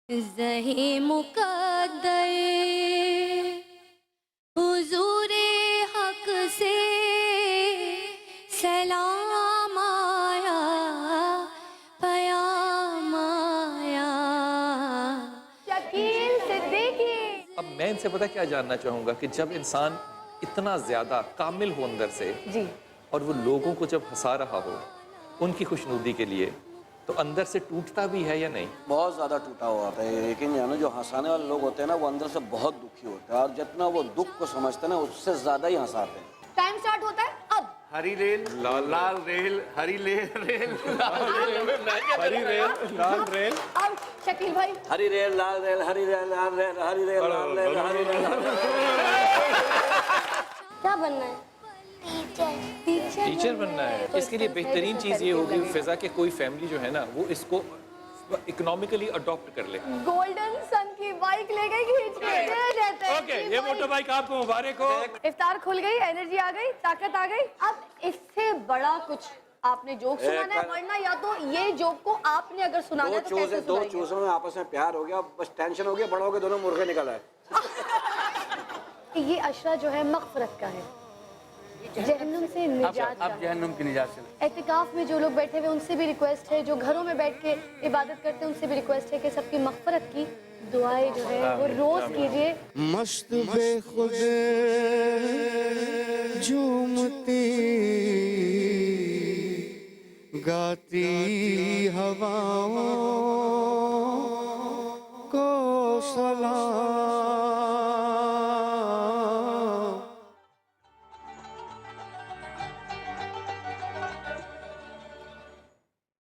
ज़हे मुक़द्दर हुज़ूरे हक़ से सलाम आया, पयाम आया। शकील सिद्दीकी। अब मैं इनसे पता क्या जानना चाहूँगा कि जब इंसान इतना ज़्यादा कामिल हो अंदर से जी। और वो लोगों को जब हंसा रहा हो उनकी खुशनुदी के लिए, तो अंदर से टूटता भी है या नहीं? बहुत ज़्यादा टूटा हुआ होता है, लेकिन यानी जो हंसाने वाले लोग होते हैं ना, वो अंदर से बहुत दुखी होते हैं, और जितना वो दुख को समझते हैं ना, उससे ज़्यादा ही हंसाते हैं। टाइम स्टार्ट होता है अब। हरी रेल लाल रेल, हरी रेल हरी रेल लाल रेल। अब शकील भाई, हरी रेल लाल रेल, हरी रेल लाल रेल, हरी रेल लाल रेल, हरी रेल लाल रेल। क्या बनना है? टीचर बनना है। तो इसके लिए इसका बेहतरीन इस चीज़ ये तरीके होगी लगेगा। फिजा के कोई फैमिली जो है ना वो इसको इकोनॉमिकली अडॉप्ट कर ले। गोल्डन सन की बाइक ले गई खींच के दे देते हैं। ओके, ये मोटर बाइक आपको मुबारक हो। इफ्तार खुल गई, एनर्जी आ गई, ताकत आ गई। अब इससे बड़ा कुछ आपने जोक सुनाना है, वरना या तो ये जोक को आपने अगर सुनाना है तो कैसे दो सुनाएंगे? चूसों में आपस में प्यार हो गया, बस टेंशन हो गया, बड़ा हो गया, दोनों मुर्गे निकल आए। ये अशरा जो है मग़फ़िरत का है, जहन्नुम से निजात का अब है। जहन्नुम की निजात से एतिकाफ में जो लोग बैठे हुए उनसे भी रिक्वेस्ट है, जो घरों में बैठ के इबादत करते हैं उनसे भी रिक्वेस्ट है कि सबकी मग़फ़िरत की दुआएं जो है वो रोज़ कीजिए। मस्त बेखुद झूमती गाती हवाओं को सलाम।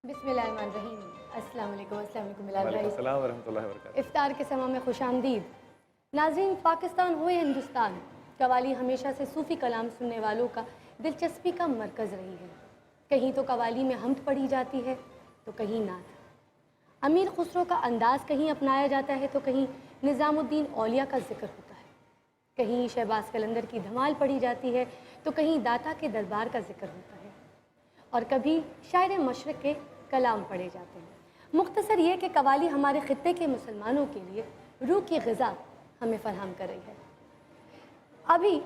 बिस्मिल्लाहिर्रहमानिर्रहीम। अस्सलाम वालेकुम। अस्सलाम वालेकुम बिलाल भाई। अस्सलाम वरहमतुल्लाहि वबरकातुहू। इफ्तार के समा में खुशामदीद। नाज़रीन, पाकिस्तान हो या हिंदुस्तान, कवाली हमेशा से सूफ़ी कलाम सुनने वालों का दिलचस्पी का मरकज़ रही है। कहीं तो कवाली में हम्द पढ़ी जाती है तो कहीं नात। अमीर खुसरो का अंदाज़ कहीं अपनाया जाता है तो कहीं निज़ामुद्दीन औलिया का जिक्र होता है। कहीं शहबाज कलंदर की धमाल पढ़ी जाती है तो कहीं दाता के दरबार का जिक्र होता है, और कभी शायर मशरक़ के कलाम पढ़े जाते हैं। मुख्तसर ये कि कवाली हमारे ख़ित्ते के मुसलमानों के लिए रूह की ग़िज़ा हमें फ़राहम कर रही है। अभी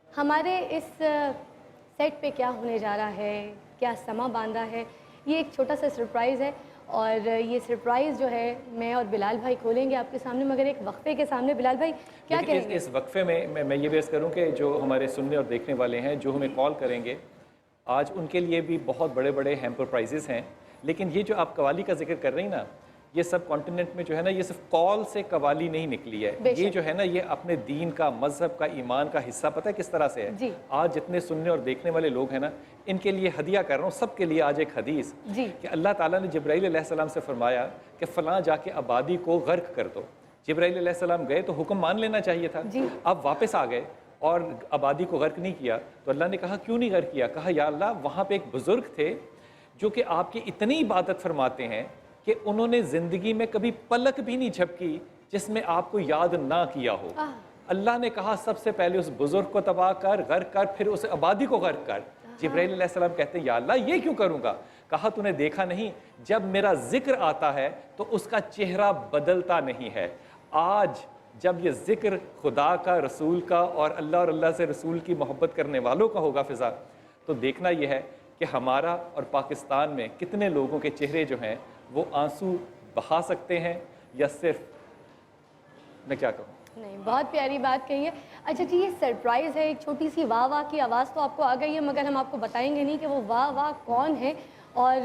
हमारे इस सेट पे क्या होने जा रहा है, क्या समा बांधा है, ये एक छोटा सा सरप्राइज़ है, और ये सरप्राइज़ जो है मैं और बिलाल भाई खोलेंगे आपके सामने, मगर एक वक्फे के सामने। बिलाल भाई क्या लेकिन कहेंगे? इस वक्फे में मैं ये भी अर्ज़ करूँ कि जो हमारे सुनने और देखने वाले हैं जो हमें कॉल करेंगे, आज उनके लिए भी बहुत बड़े बड़े हैम्पर प्राइजेस हैं। लेकिन ये जो आप कवाली का जिक्र कर रही हैं ना, ये सब कॉन्टिनेंट में जो है ना, ये सिर्फ कॉल से कवाली नहीं निकली है। ये जो है ना, ये अपने दीन का, मजहब का, ईमान का हिस्सा पता है किस तरह से जी। है। आज जितने सुनने और देखने वाले लोग हैं ना, इनके लिए हदिया कर रहा हूँ, सबके लिए आज एक हदीस जी। कि अल्लाह ताला ने जिब्राईल अलैहिस्सलाम से फरमाया कि फ़लाँ जाके आबादी को गर्क कर दो। जिब्राईल अलैहिस्सलाम गए तो हुक्म मान लेना चाहिए था। अब वापस आ गए और आबादी को गर्क नहीं किया, तो अल्लाह ने कहा क्यों नहीं गर्क किया? कहा या अल्लाह, वहाँ पे एक बुज़ुर्ग थे जो कि आपकी इतनी इबादत फरमाते हैं कि उन्होंने ज़िंदगी में कभी पलक भी नहीं झपकी जिसमें आपको याद ना किया हो। अल्लाह ने कहा सबसे पहले उस बुज़ुर्ग को तबाह कर, गर्क कर, फिर उस आबादी को गर्क कर। जिब्राईल अलैहिस्सलाम कहते हैं या अल्लाह, ये क्यों करूँगा? कहा तूने देखा नहीं, जब मेरा जिक्र आता है तो उसका चेहरा बदलता नहीं है। आज जब ये जिक्र खुदा का, रसूल का और अल्लाह से रसूल की मोहब्बत करने वालों का होगा फ़िज़ा, तो देखना यह है कि हमारा और पाकिस्तान में कितने लोगों के चेहरे जो हैं वो आंसू बहा सकते हैं, या सिर्फ, मैं क्या कहूँ। नहीं, बहुत प्यारी बात कही है। अच्छा जी, ये सरप्राइज़ है, एक छोटी सी वाह वाह की आवाज़ तो आपको आ गई है, मगर हम आपको बताएंगे नहीं कि वो वाह वाह कौन है और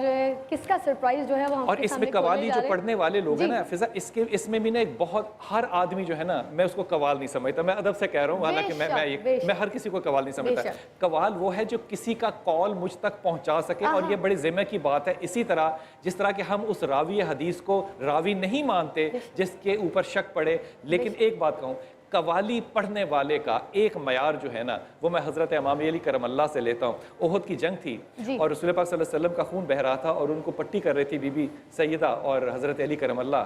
किसका सरप्राइज़ जो है वो और इसमें कवाली जो पढ़ने वाले लोग हैं ना फिजा, इसमें भी ना एक बहुत, हर आदमी जो है ना, मैं उसको कवाल नहीं समझता, मैं अदब से कह रहा हूँ, हालांकि मैं हर किसी को कवाल नहीं समझता। कवाल वो है जो किसी का कॉल मुझ तक पहुँचा सके, और ये बड़े ज़िम्मे की बात है। इसी तरह जिस तरह कि हम उस रावी हदीस को रावी नहीं मानते जिसके ऊपर शक पड़े, लेकिन एक बात कहूँ, कवाली पढ़ने वाले का एक मयार जो है ना, वो मैं हज़रत इमाम अली करमल्लाह से लेता हूँ। ओहद की जंग थी और रसूल पाक सल्लल्लाहु अलैहि वसल्लम का खून बह रहा था और उनको पट्टी कर रही थी बीबी सैयदा और हज़रत अली करमल्लाह।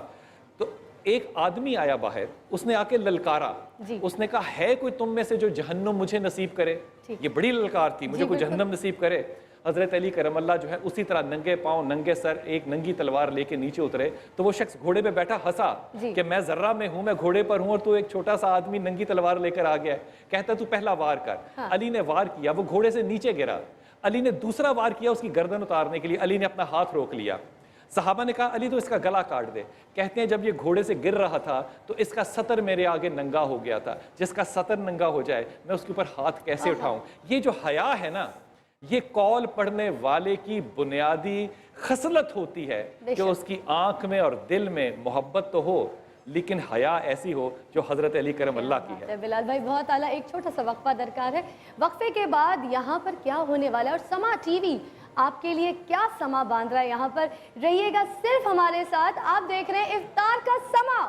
तो एक आदमी आया बाहर, उसने आके ललकारा, उसने कहा है कोई तुम में से जो जहन्नुम मुझे नसीब करे? ये बड़ी ललकार थी, मुझे कोई जहन्नम नसीब करे। हज़रत अली करमल्ला जो है उसी तरह नंगे पाँव नंगे सर एक नंगी तलवार लेके नीचे उतरे, तो वो शख्स घोड़े पे बैठा हंसा कि मैं जर्रा में हूँ, मैं घोड़े पर हूँ और तू एक छोटा सा आदमी नंगी तलवार लेकर आ गया है। कहता तू पहला वार कर। हाँ। अली ने वार किया, वो घोड़े से नीचे गिरा। अली ने दूसरा वार किया उसकी गर्दन उतारने के लिए, अली ने अपना हाथ रोक लिया। सहाबा ने कहा अली तो इसका गला काट दे। कहते हैं जब ये घोड़े से गिर रहा था तो इसका सतर मेरे आगे नंगा हो गया था। जिसका सतर नंगा हो जाए मैं उसके ऊपर हाथ कैसे उठाऊं। ये जो हया है ना, ये कौल पढ़ने वाले की बुनियादी खसलत होती है कि उसकी आंख में और दिल में मोहब्बत तो हो, लेकिन हया ऐसी हो जो हजरत अली करम अल्लाह की है। बिलाल भाई बहुत आला। एक छोटा सा वक्फा दरकार है। वक्फे के बाद यहाँ पर क्या होने वाला है और समा टीवी आपके लिए क्या समा बांध रहा है, यहाँ पर रहिएगा सिर्फ हमारे साथ। आप देख रहे हैं इफ्तार का समा।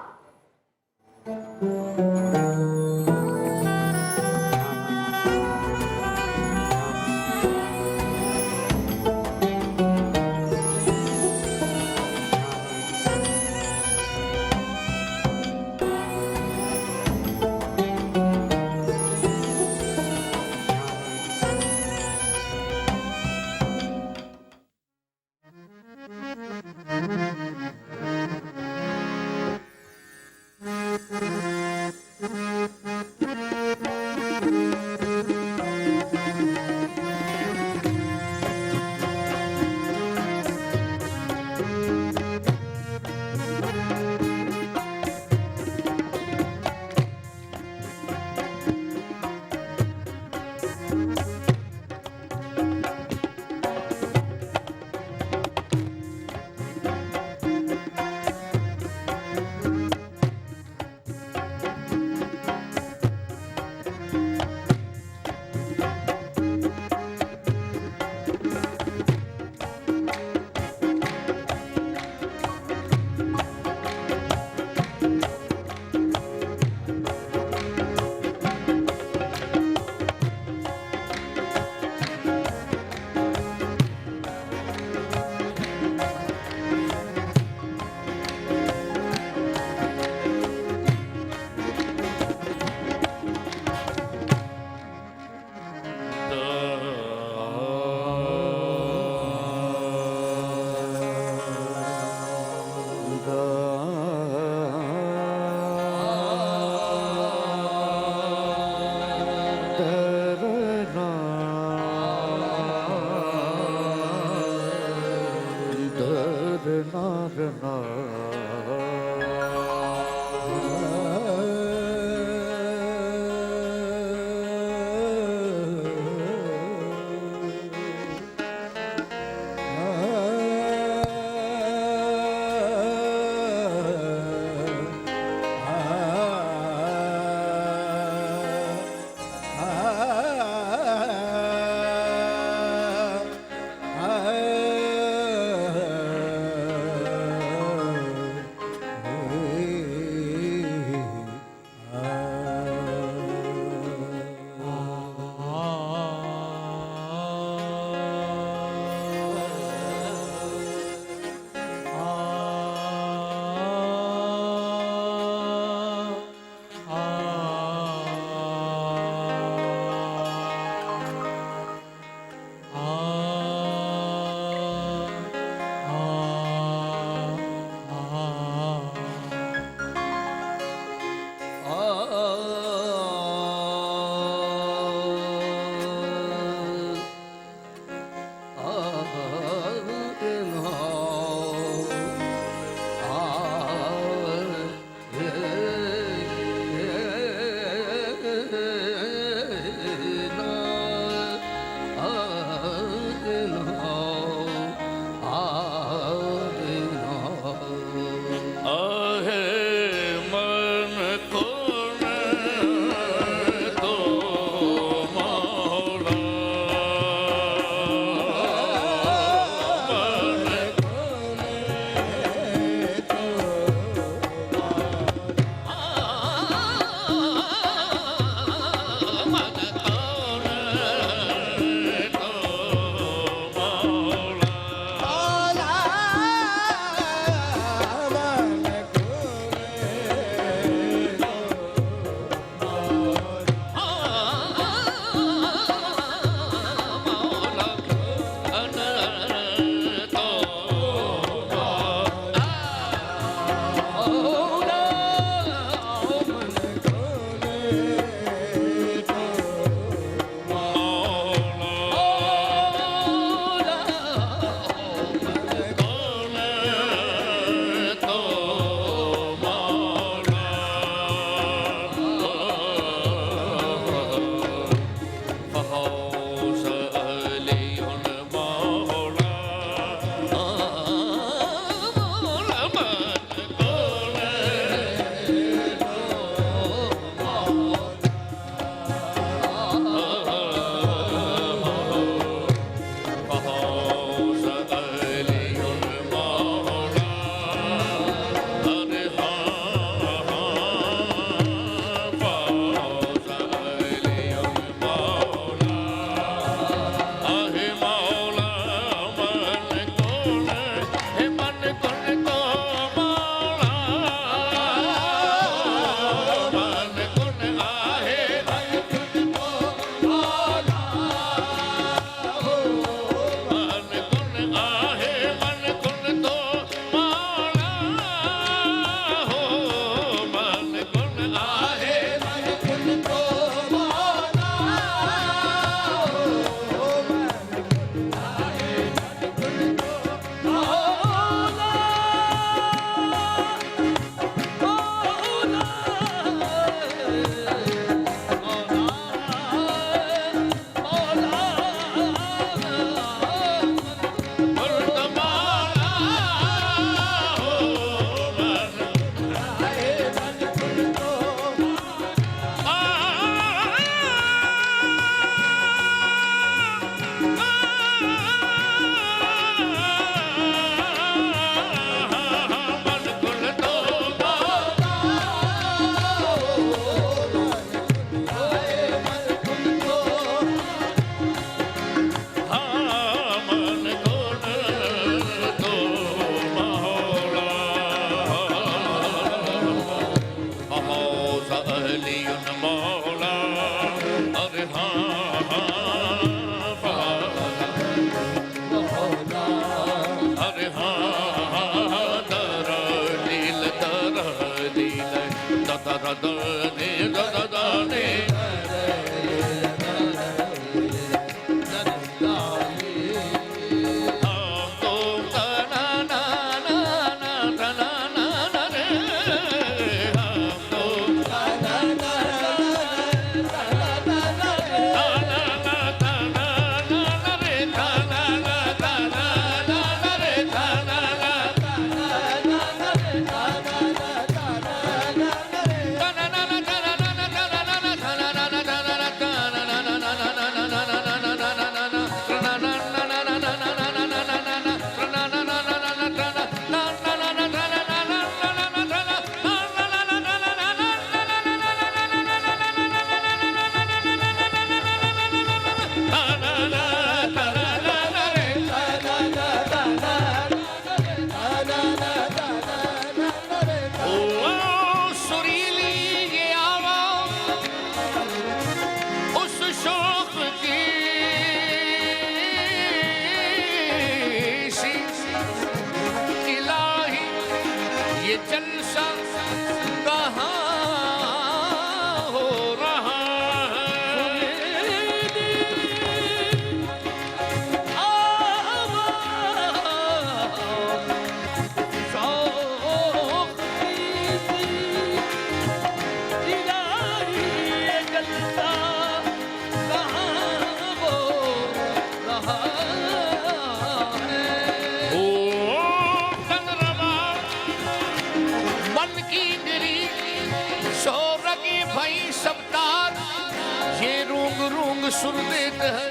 सुर देत है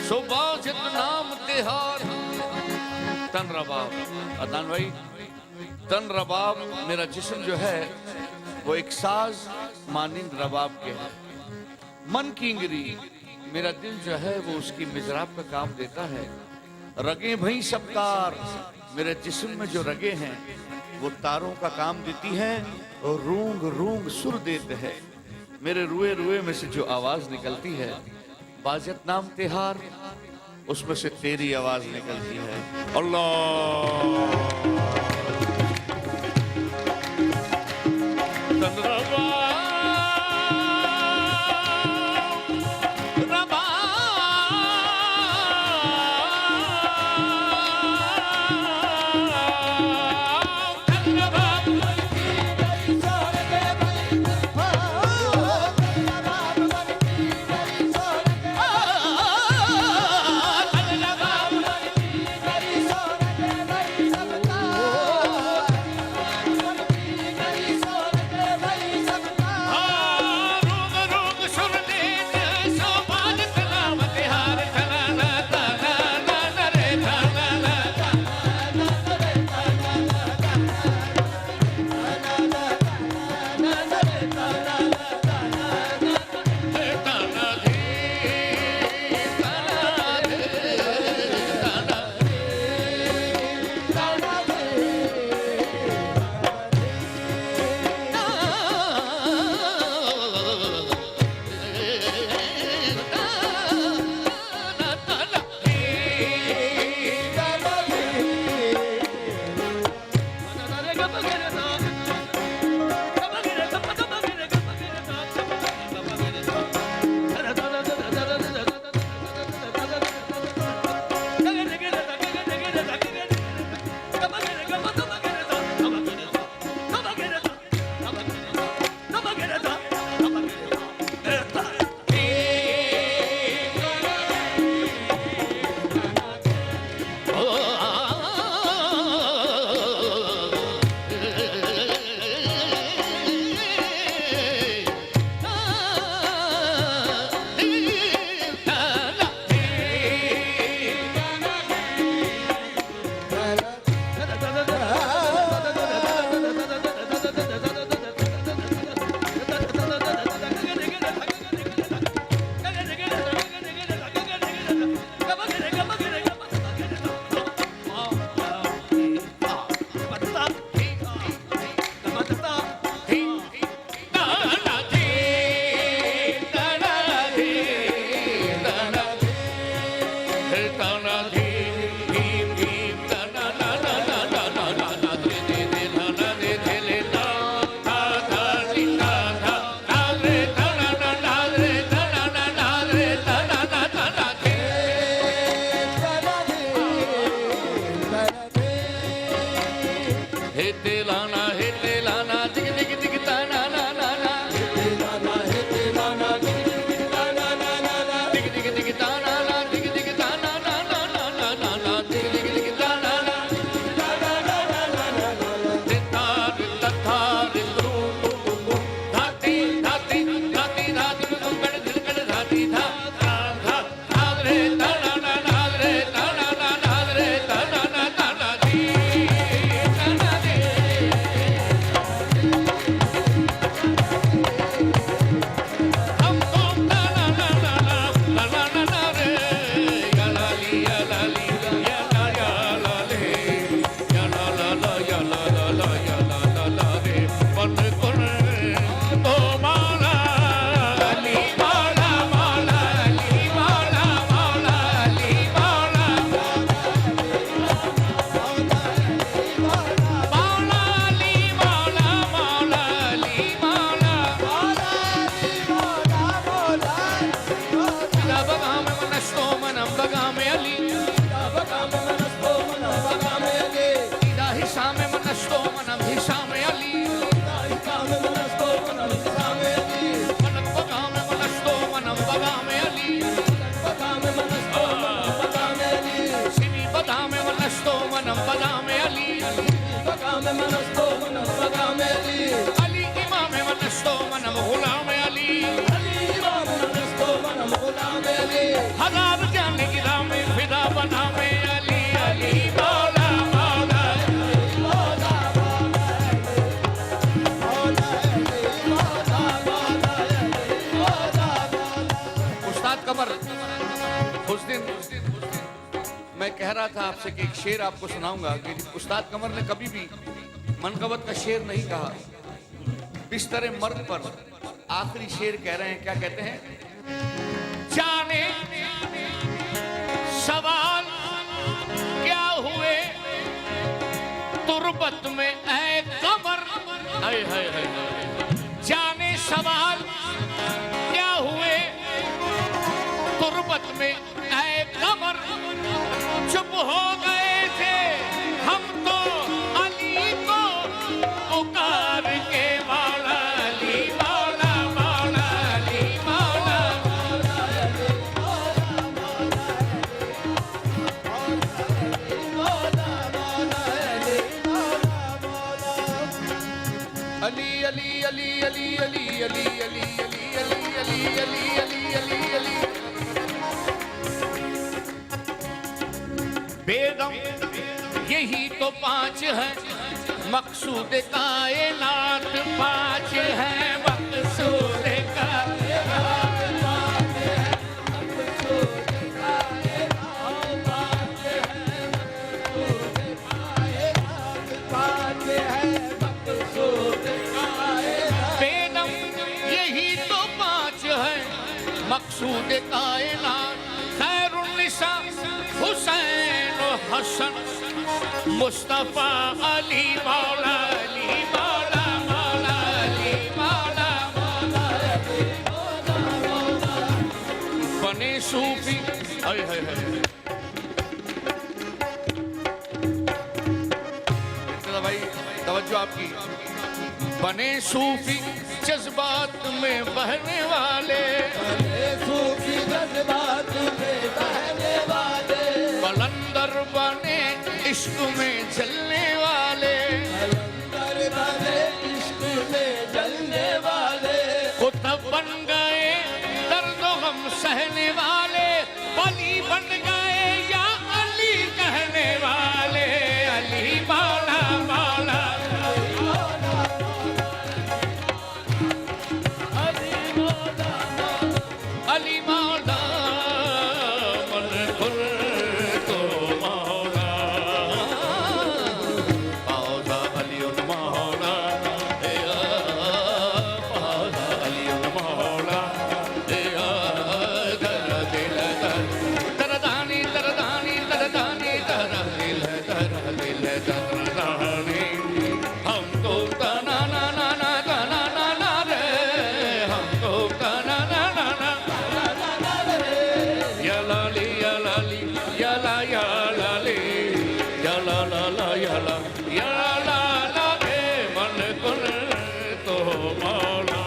सुबाजित नाम तिहार। तन रबाब अदनान भाई, तन रबाब मेरा जिस्म जो है वो एक साज मानिंद रबाब के है। मन की इंगरी मेरा दिल जो है वो उसकी मिजराब का काम देता है। रगे भई सब तार मेरे जिस्म में जो रगे हैं वो तारों का काम देती हैं और रूंग रूंग सुर देते हैं। मेरे रुए रुए में से जो आवाज निकलती है बाजियत नाम तिहार, उसमें से तेरी आवाज निकलती है। अल्लाह था आपसे कि एक शेर आपको सुनाऊंगा कि उस्ताद कमर ने कभी भी मनकबत का शेर नहीं कहा। बिस्तर मर्द पर आखिरी शेर कह रहे हैं, क्या कहते हैं? जाने सवाल क्या हुए तुरबत में ऐ कमर, हाय हाय हाय, जाने सवाल क्या हुए तुरबत में ऐ कमर, चुप हो गए थे हम तो अली को पुकार के, मौला अली मौला मौला अली मौला। अली अली अली अली अली अली अली अली अली अली अली अली अली बेगम यही तो पांच है मकसूद कायनात, पांच है मकसूद कायनात, पांच है मकसूद कायनात, पांच है मकसूद कायनात। बेगम यही तो पांच है मकसूद कायनात, खैरुन्निसा हुसैन हसन मुस्तफा अली मौला अली मौला मौला अली मौला मौला अली मौला। बने सूफी, हाय हाय हाय, भाई तवज्जो आपकी। बने सूफी जज्बात में बहने वाले, सूफी जज्बात में बहने वाले, कलंदर बने इश्क में जलने वाले, कलंदर बने इश्क में जलने वाले, कुतुब बन गए दर्द गम सहने वाले, वली बन गए या अली कहने वाले, अली मौला मौला अली मौला मन खुल तो मौला, मौला अली मौला, मौला अली मौला, दर दिल दरदानी दरदानी दरदानी दर दिल दरदानी, हमको तना ना ना ना तना ना ना रे, हमको तना ना ना ना या लाली या लाली या ला या लाली या ला ला ला या ला या ला ला रे मन कुल तो मौला।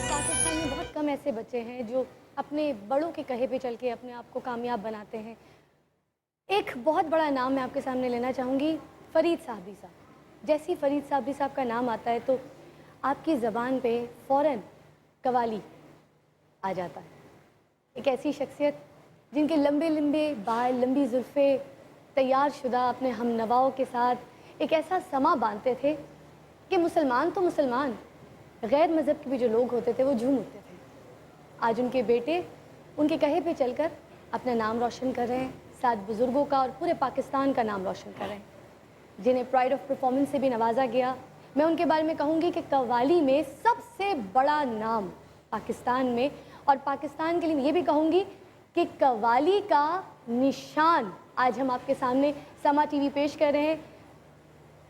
पाकिस्तान में बहुत कम ऐसे बच्चे हैं जो अपने बड़ों के कहे पे चल के अपने आप को कामयाब बनाते हैं। एक बहुत बड़ा नाम मैं आपके सामने लेना चाहूँगी, फ़रीद साहबी साहब। जैसे ही फ़रीद साहबी साहब का नाम आता है तो आपकी ज़बान पे फ़ौरन कवाली आ जाता है। एक ऐसी शख्सियत जिनके लंबे लंबे बाल, लंबी जुल्फ़े, तैयार शुदा अपने हम नवाओं के साथ एक ऐसा समा बांधते थे कि मुसलमान तो मुसलमान, गैर मज़हब के भी जो लोग होते थे वो झूम उठते थे। आज उनके बेटे उनके कहे पे चलकर अपना नाम रोशन कर रहे हैं, साथ बुज़ुर्गों का और पूरे पाकिस्तान का नाम रोशन कर रहे हैं, जिन्हें प्राइड ऑफ परफॉर्मेंस से भी नवाजा गया। मैं उनके बारे में कहूँगी कि कव्वाली में सबसे बड़ा नाम पाकिस्तान में, और पाकिस्तान के लिए ये भी कहूँगी कि कव्वाली का निशान आज हम आपके सामने समा टीवी पेश कर रहे हैं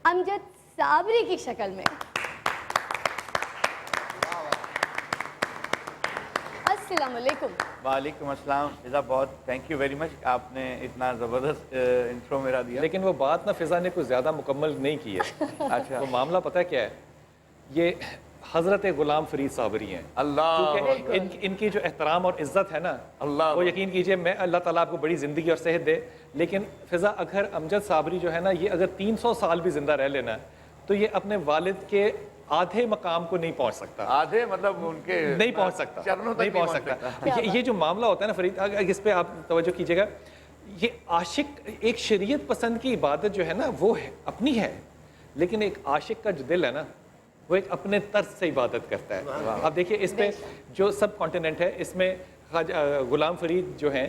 अमजद साबरी की शक्ल में। अस्सलाम वालेकुम। वालेकुम अस्सलाम। फिजा बहुत थैंक यू वेरी मच, आपने इतना ज़बरदस्त इंट्रो मेरा दिया। लेकिन वो बात ना फिजा ने कुछ ज़्यादा मुकम्मल नहीं की है। अच्छा, वो मामला पता है क्या है, ये हज़रत ग़ुलाम फ़रीद साबरी हैं। अल्लाह क्योंकि इनकी जो एहतराम और इज़्ज़त है ना, अल्लाह वो यकीन कीजिए, मैं अल्लाह ताला आपको बड़ी ज़िंदगी और सेहत दे, लेकिन फिज़ा अगर अमजद साबरी जो है ना, ये अगर 300 साल भी ज़िंदा रह लेना तो ये अपने वालिद के आधे मकाम को नहीं पहुंच सकता। आधे मतलब उनके नहीं पहुंच सकता, चरणों तक नहीं पहुंच सकता। ये जो मामला होता है ना फरीद, अगर इस पे आप तवज्जो कीजिएगा, ये आशिक एक शरीयत पसंद की इबादत जो है ना वो है अपनी है, लेकिन एक आशिक का जो दिल है ना वो एक अपने तर्ज से इबादत करता है। आप देखिए इस पे जो सब कॉन्टिनेंट है, इसमें ग़ुलाम फरीद जो हैं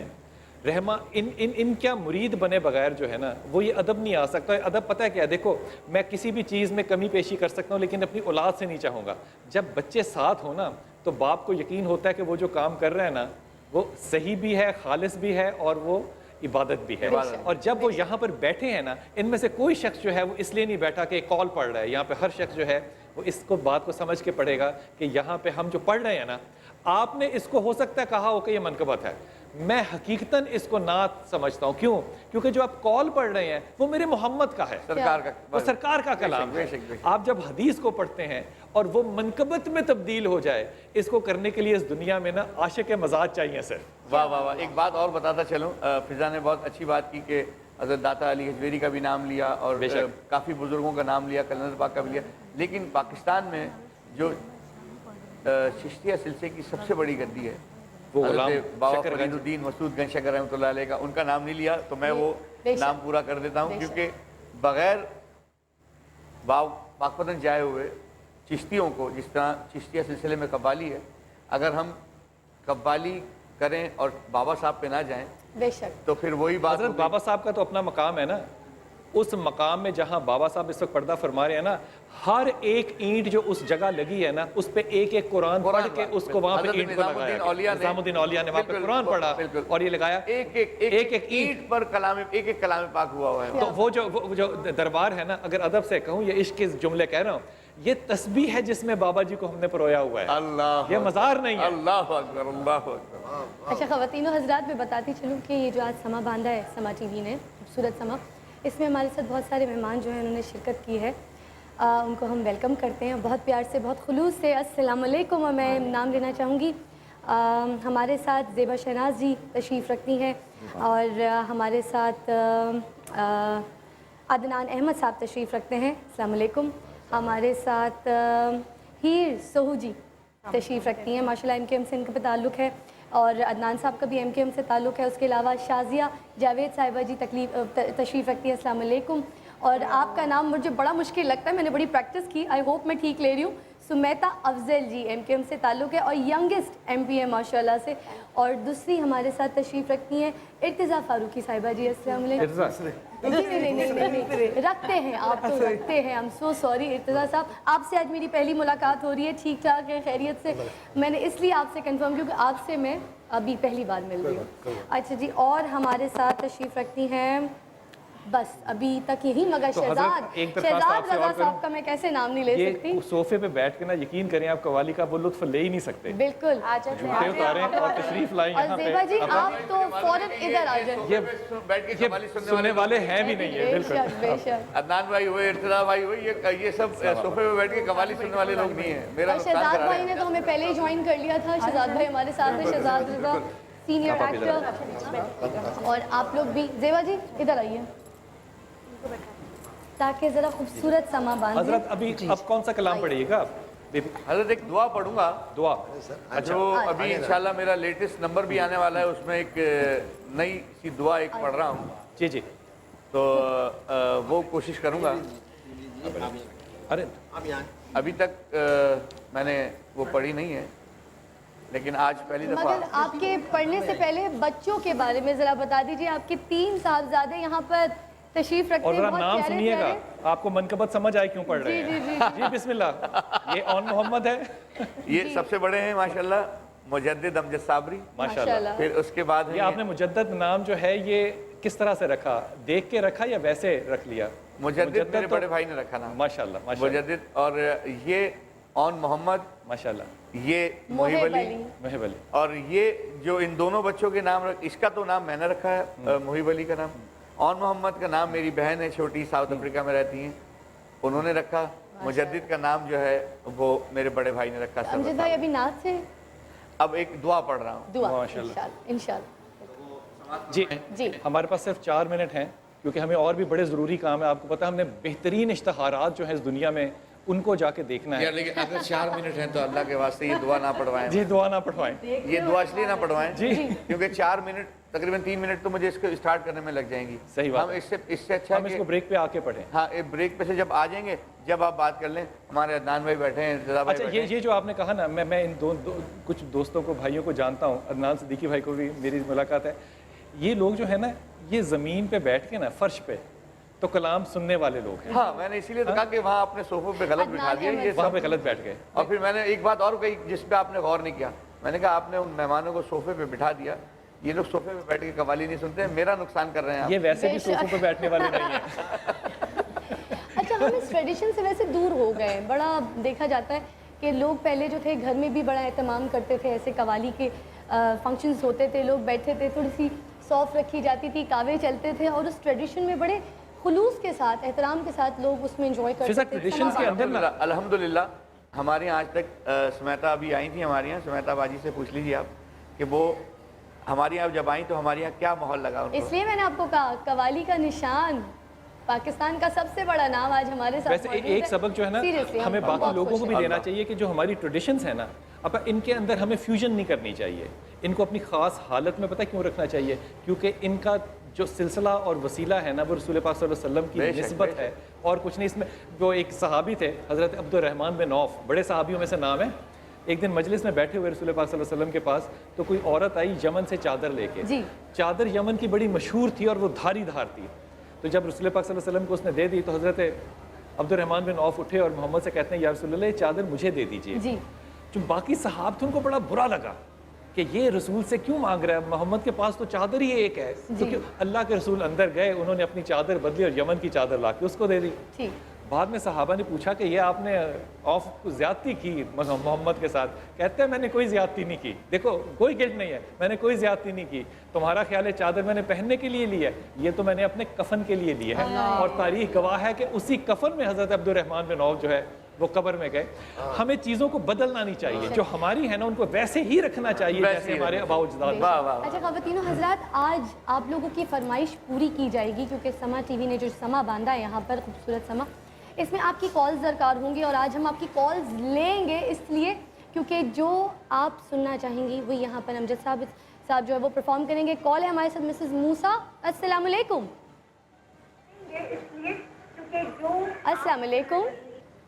रहमा, इन क्या मुरीद बने बगैर जो है ना वो ये अदब नहीं आ सकता। अदब पता है क्या है, देखो मैं किसी भी चीज़ में कमी पेशी कर सकता हूँ लेकिन अपनी औलाद से नहीं चाहूँगा। जब बच्चे साथ हो ना तो बाप को यकीन होता है कि वो जो काम कर रहे हैं ना वो सही भी है, खालिस भी है और वो इबादत भी है। और जब वो यहाँ पर बैठे हैं ना, इनमें से कोई शख्स जो है वो इसलिए नहीं बैठा कि कॉल पढ़ रहा है। यहाँ पे हर शख्स जो है वो इसको बात को समझ के पढ़ेगा कि यहाँ पे हम जो पढ़ रहे हैं ना, आपने इसको हो सकता है कहा हो कि ये मनकबत है, मैं हकीकतन इसको ना समझता हूँ। क्यों? क्योंकि जो आप कॉल पढ़ रहे हैं वो मेरे मोहम्मद का है, सरकार का, वो सरकार का कलाम है। आप जब हदीस को पढ़ते हैं और वो मनकबत में तब्दील हो जाए, इसको करने के लिए इस दुनिया में ना आशिक मजाज चाहिए सर। वाह वाह वाह। एक बात और बताता चलूँ, फिजा ने बहुत अच्छी बात की कि हज़रत दाता अली हजवेरी का भी नाम लिया और काफ़ी बुजुर्गों का नाम लिया, कलंदर पाक का भी लिया। लेकिन पाकिस्तान में जो चिश्तिया सिलसिले की सबसे बड़ी गद्दी है वो बाबा फरीदुद्दीन मसूद गंज शकर रहमतुल्लाह अलैह का, उनका नाम नहीं लिया तो मैं वो नाम पूरा कर देता हूँ, क्योंकि बग़ैर पाकपतन जाए हुए चिश्तियों को, जिस तरह चिश्तिया सिलसिले में कव्वाली है, अगर हम कव्वाली करें और बाबा साहब पे ना जाएं बेशक, तो फिर वही बात। हज़रत बाबा साहब का तो अपना मकाम है ना, उस मकाम में जहाँ बाबा साहब इस वक्त पर्दा फरमा रहे हैं ना, हर एक ईंट जो उस जगह लगी है ना, उस पे एक एक कुरान पढ़ के उसको वहाँ पे ईंट को लगाया। निज़ामुद्दीन औलिया ने वहाँ पे कुरान पढ़ा और ये लगाया, एक एक ईंट पर एक कलाम पाक हुआ है। तो वो जो दरबार है ना, अगर अदब से कहूँ, ये इश्क के जुमले कह रहा हूँ, ये तस्बीह है जिसमें बाबा जी को हमने परोया हुआ है। अल्लाह, ये मज़ार नहीं है। अल्लाह अकबर, अल्लाह अकबर। अच्छा ख़वातीनो हज़रात, मैं बताती चलूँ कि ये जो आज समा बांधा है समा टीवी ने, खूबसूरत समा, इसमें हमारे साथ बहुत सारे मेहमान जो हैं उन्होंने शिरकत की है। उनको हम वेलकम करते हैं बहुत प्यार से, बहुत खुलूस से। अस्सलाम वालेकुम। और मैं नाम लेना चाहूँगी, हमारे साथ ज़ेबा शहनाज जी तशरीफ़ रखती हैं और हमारे साथ अदनान अहमद साहब तशरीफ़ रखते हैं। अस्सलाम वालेकुम। हमारे साथ हीर सोहू जी तशरीफ़ रखती हैं, माशाल्लाह MKM से इनका ताल्लुक़ है और अदनान साहब का भी MKM से ताल्लुक़ है। उसके अलावा शाजिया जावेद साहिबा जी तशरीफ़ रखती है। अस्सलाम वालेकुम। और आपका नाम मुझे बड़ा मुश्किल लगता है, मैंने बड़ी प्रैक्टिस की, आई होप मैं ठीक ले रही हूँ। सुमेता अफजल जी MKM से ताल्लुक़ है और यंगेस्ट MP है माशाल्लाह से। और दूसरी हमारे साथ तशरीफ़ रखती हैं इर्तिज़ा फ़ारूकी साहिबा जी। अस्सलाम वालेकुम। नहीं, रखते हैं आप तो रखते हैं, आई एम सो सॉरी इर्तिज़ा साहब, आपसे आज मेरी पहली मुलाकात हो रही है, ठीक ठाक है, खैरियत से। मैंने इसलिए आपसे कंफर्म क्योंकि आपसे मैं अभी पहली बार मिल रही हूँ। अच्छा जी, और हमारे साथ तशरीफ़ रखती हैं, बस अभी तक यही, मगर तो शहजाद रज़ा साहब का मैं कैसे नाम नहीं ले सकती। सोफे पे बैठ के ना, यकीन करें आप कवाली का वो लुत्फ ले ही नहीं सकते। बिल्कुल, जूते उतारें और तशरीफ लाएं यहाँ पे। ज़ेबा जी आप तो फौरन इधर आ जाए, ये बैठ के कव्वाली सुनने वाले हैं भी नहीं है। बिल्कुल बेशक। अदनान भाई हुए, इर्तिज़ा भाई हुए, ये सब सोफे पे बैठ के कव्वाली सुनने वाले लोग नहीं है। मेरा और शहजाद भाई ने तो हमें पहले ही ज्वाइन कर लिया था। शहजाद भाई हमारे साथ हैं, शहजाद रज़ा सीनियर एक्टर, और आप लोग भी। ज़ेबा जी इधर आइए ताकि ज़रा खूबसूरत समा बांधे। हजरत अभी अब कौन सा कलाम पढ़िएगा? हज़रत एक दुआ पढ़ूंगा, दुआ। जो अभी इंशाल्लाह मेरा लेटेस्ट नंबर भी आने वाला है, उसमें एक नई सी दुआ एक पढ़ रहा हूँ। जी जी, तो वो कोशिश करूँगा। अरे अभी तक मैंने वो पढ़ी नहीं है, लेकिन आज पहली दफ़ा। मगर आपके पढ़ने से पहले बच्चों के बारे में ज़रा बता दीजिए। आपके 3 साहबजादे यहाँ पर तशरीफ रखते और हैं, जरा बहुत नाम प्यारे सुनिएगा, प्यारे। आपको मनकबत समझ आए क्यों पढ़ रहे हैं। जी बिस्मिल्लाह। ये ऑन मोहम्मद है, ये सबसे बड़े हैं माशाल्लाह, मुजद्दिद अमजद साबरी माशाल्लाह। फिर उसके बाद ये आपने मुजद्दद नाम जो है ये किस तरह से रखा? देख के रखा या वैसे रख लिया? मुजद्दिद मेरे बड़े भाई ने रखा नाम, माशाल्लाह माशाल्लाह। मुजद्दिद। और ये ऑन मोहम्मद, माशाल्लाह, ये मोहिब अली, महब अली। और ये जो इन दोनों बच्चों के नाम इसका तो नाम मैंने रखा है मोहिब अली का नाम। ऑन मोहम्मद का नाम मेरी बहन है छोटी, साउथ अफ्रीका में रहती हैं, उन्होंने रखा। मुजद्दिद का नाम जो है वो मेरे बड़े भाई ने रखा। अमजद भाई अभी नात से अब एक दुआ पढ़ रहा हूँ। दुआ माशाल्लाह। इंशाल्लाह। जी जी। हमारे पास सिर्फ 4 मिनट हैं, क्योंकि हमें और भी बड़े ज़रूरी काम है। आपको पता है हमने बेहतरीन इश्तहारात जो है इस दुनिया में उनको जाके देखना है। यार लेकिन अगर 4 मिनट हैं तो अल्लाह के वास्ते ये दुआ ना पढ़वाएं। जी, दुआ ना पढ़वाएं। ये दुआ इसलिए ना पढ़वाएं जी। क्योंकि 4 मिनट तकरीबन 3 मिनट तो मुझे इसको स्टार्ट करने में लग जाएंगी। सही बात हम है। इससे अच्छा हम इसको ब्रेक पे आके पढ़ें। हाँ, एक ब्रेक पे से जब आ जाएंगे, जब आप बात कर लें। हमारे अदनान भाई बैठे हैं, रज़ा भाई अच्छा, बैठे हैं। ये जो आपने कहा ना, मैं इन कुछ दोस्तों को, भाइयों को जानता हूँ। अदनान सिद्दीकी भाई को भी मेरी मुलाकात है। ये लोग जो है ना, ये ज़मीन पे बैठ के ना, फर्श पे तो कलाम सुनने वाले लोग हैं। हाँ, मैंने इसीलिए तो कहा कि वहाँ अपने सोफे पे गलत बिठा दिया ये वहाँ सब। पे गलत बैठ गए। और फिर मैंने एक बात और कही जिस पे आपने गौर नहीं किया। मैंने कहा आपने उन मेहमानों को सोफे पे बिठा दिया, ये लोग सोफे पे बैठ के कवाली नहीं सुनते, मेरा नुकसान कर रहे हैं आप। ये वैसे भी सोफों पे बैठने वाले नहीं है। अच्छा, हम इस ट्रेडिशन से वैसे दूर हो गए। बड़ा देखा जाता है कि लोग पहले जो थे घर में भी बड़ा एहतमाम करते थे, ऐसे कवाली के फंक्शंस होते थे, लोग बैठते थे, थोड़ी सी सौफ रखी जाती थी, कावे चलते थे और उस ट्रेडिशन में बड़े खुलूस के साथ, एहतराम के साथ लोग उसमें एंजॉय करते थे। ट्रेडिशंस के अंदर ना, अल्हम्दुलिल्लाह हमारे यहाँ आज तक स्मैता अभी आई थी हमारे यहाँ, स्मैता बाजी से पूछ लीजिए आप कि वो हमारे यहाँ जब आई तो हमारे यहाँ क्या माहौल लगा उनको। इसलिए मैंने आपको कहा कवाली का निशान, पाकिस्तान का सबसे बड़ा नाम आज हमारे साथ वैसे एक सबक जो है ना, Seriously, हमें हम बाकी बहुत लोगों खुश को भी हैं। देना चाहिए कि जो हमारी ट्रेडिशंस है ना, अब इनके अंदर हमें फ्यूजन नहीं करनी चाहिए। इनको अपनी ख़ास हालत में पता क्यों रखना चाहिए? क्योंकि इनका जो सिलसिला और वसीला है ना, वो रसूल पाक सल्लल्लाहु अलैहि वसल्लम की बेशक, निस्बत है और कुछ नहीं। इसमें वो एक सहाबी थे, हज़रत अब्दुर्रहमान बिन औफ, बड़े सहाबियों में से नाम है। एक दिन मजलिस में बैठे हुए रसूल पाक सल्लल्लाहु अलैहि वसल्लम के पास, तो कोई औरत आई यमन से चादर लेके। जी। चादर यमन की बड़ी मशहूर थी और वो धारी धार थी। तो जब रसूल पाक सल्लल्लाहु अलैहि वसल्लम को उसने दे दी, तो हज़रत अब्दुर्रहमान बिन औफ उठे और मोहम्मद से कहते हैं, या रसूल अल्लाह, ये चादर मुझे दे दीजिए। जी। जो बाकी सहाब थे उनको बड़ा बुरा लगा कि ये रसूल से क्यों मांग रहा है, मोहम्मद के पास तो चादर ही एक है। क्योंकि अल्लाह के रसूल अंदर गए, उन्होंने अपनी चादर बदली और यमन की चादर ला के उसको दे दी। ठीक। बाद में सहाबा ने पूछा कि ये आपने ऑफ को ज्यादती की मोहम्मद के साथ? कहते हैं मैंने कोई ज्यादती नहीं की, देखो कोई गिल्ट नहीं है, मैंने कोई ज्यादती नहीं की। तुम्हारा ख्याल है चादर मैंने पहनने के लिए ली है, ये तो मैंने अपने कफन के लिए ली है। और तारीख गवाह है कि उसी कफन में हज़रत अब्दुर्रहमान बिन औफ जो है वो कब्र में गए। हमें चीज़ों को बदलना नहीं चाहिए, जो हमारी है ना उनको वैसे ही रखना चाहिए जैसे हमारे आबा अजदाद। अच्छा ख़वातीनो हज़रात, आज आप लोगों की फरमाइश पूरी की जाएगी क्योंकि समा टीवी ने जो समा बांधा है यहाँ पर, खूबसूरत समा, इसमें आपकी कॉल्स दरकार होंगी और आज हम आपकी कॉल्स लेंगे इसलिए क्योंकि जो आप सुनना चाहेंगी वो यहाँ पर अमजद साहब जो है वो परफॉर्म करेंगे। कॉल है हमारे साथ मिसेस मूसा। अस्सलाम वालेकुम। अस्सलाम वालेकुम।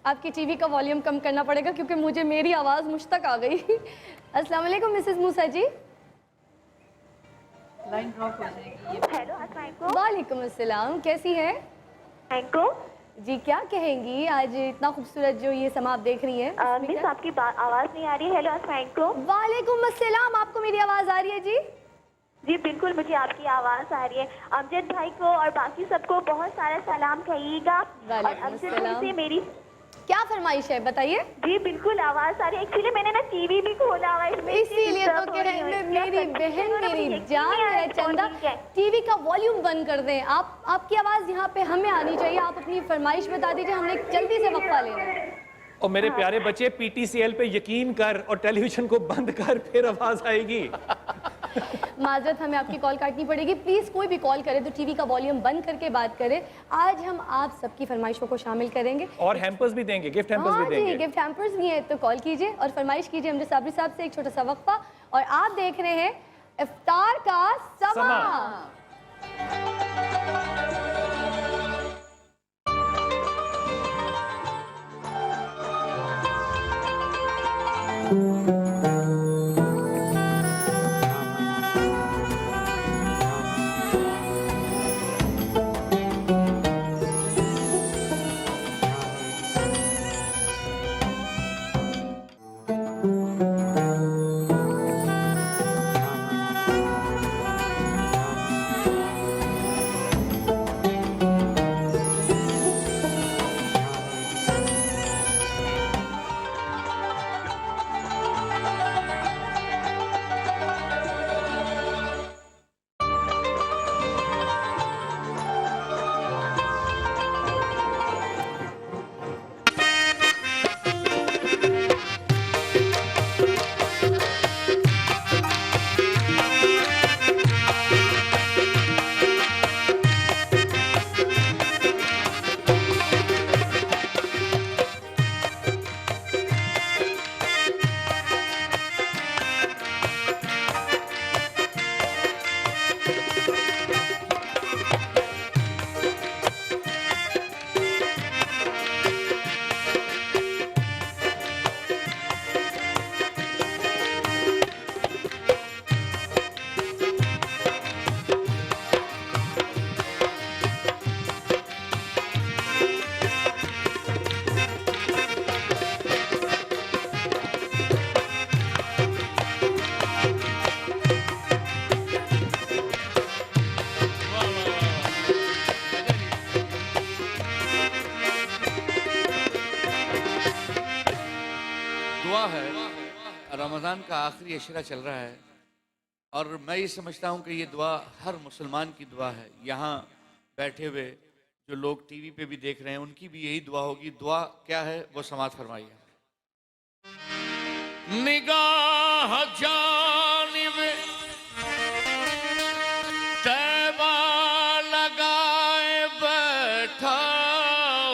आपकी टीवी का वॉल्यूम कम करना पड़ेगा क्योंकि मुझे मेरी आवाज़ मुझ तक आ गई। अस्सलाम वालेकुम मिसेस मूसा जी। लाइन ड्रॉप हो जाएगी। हेलो, अस्सलाम वालेकुम। वालेकुम अस्सलाम, कैसी हैं? वालेकुम। जी, क्या कहेंगी आज इतना खूबसूरत जो ये समा आप देख रही हैं? मिस आपकी आवाज़ नहीं आ रही है। हेलो, अस्सलाम वालेकुम। वालेकुम अस्सलाम, आपको मेरी आवाज़ आ रही है? जी जी बिल्कुल, मुझे आपकी आवाज़ आ रही है। अमजद भाई को और बाकी सबको बहुत सारा सलाम कहिएगा। और वालेकुम अमजद अस्सलाम। भाई से मेरी क्या फरमाइश है बताइए? जी बिल्कुल आवाज़ आ रही है। एक्चुअली मैंने ना टीवी भी खोला हुआ है, इसमें इसीलिए तो कह रहे हैं मेरी बहन, मेरी जान है चंदा, टीवी का वॉल्यूम बंद कर दें। आपकी आवाज़ यहाँ पे हमें आनी चाहिए। आप अपनी फरमाइश बता दीजिए, हमने जल्दी से वक्फा लेना है। और मेरे प्यारे बच्चे, PTCL पे यकीन कर और टेलीविजन को बंद कर, फिर आवाज़ आएगी। माजरत, हमें आपकी कॉल काटनी पड़ेगी। प्लीज़ कोई भी कॉल करे तो टीवी का वॉल्यूम बंद करके बात करें। आज हम आप सबकी फरमाइशों को शामिल करेंगे और हैम्पर्स भी देंगे, गिफ्ट हैम्पर्स भी देंगे। गिफ्ट हैम्पर्स भी हैं, तो कॉल कीजिए और फरमाइश कीजिए अमजद साबरी साहब से एक छोटा सा वक्फा। और आप देख रहे हैं इफ्तार का समा। आखिरी अशरा चल रहा है और मैं ये समझता हूँ कि ये दुआ हर मुसलमान की दुआ है। यहाँ बैठे हुए जो लोग टीवी पे भी देख रहे हैं उनकी भी यही दुआ होगी। दुआ क्या है वो समाअत फरमाइए। निगाह जानिब तैबा लगाए बैठा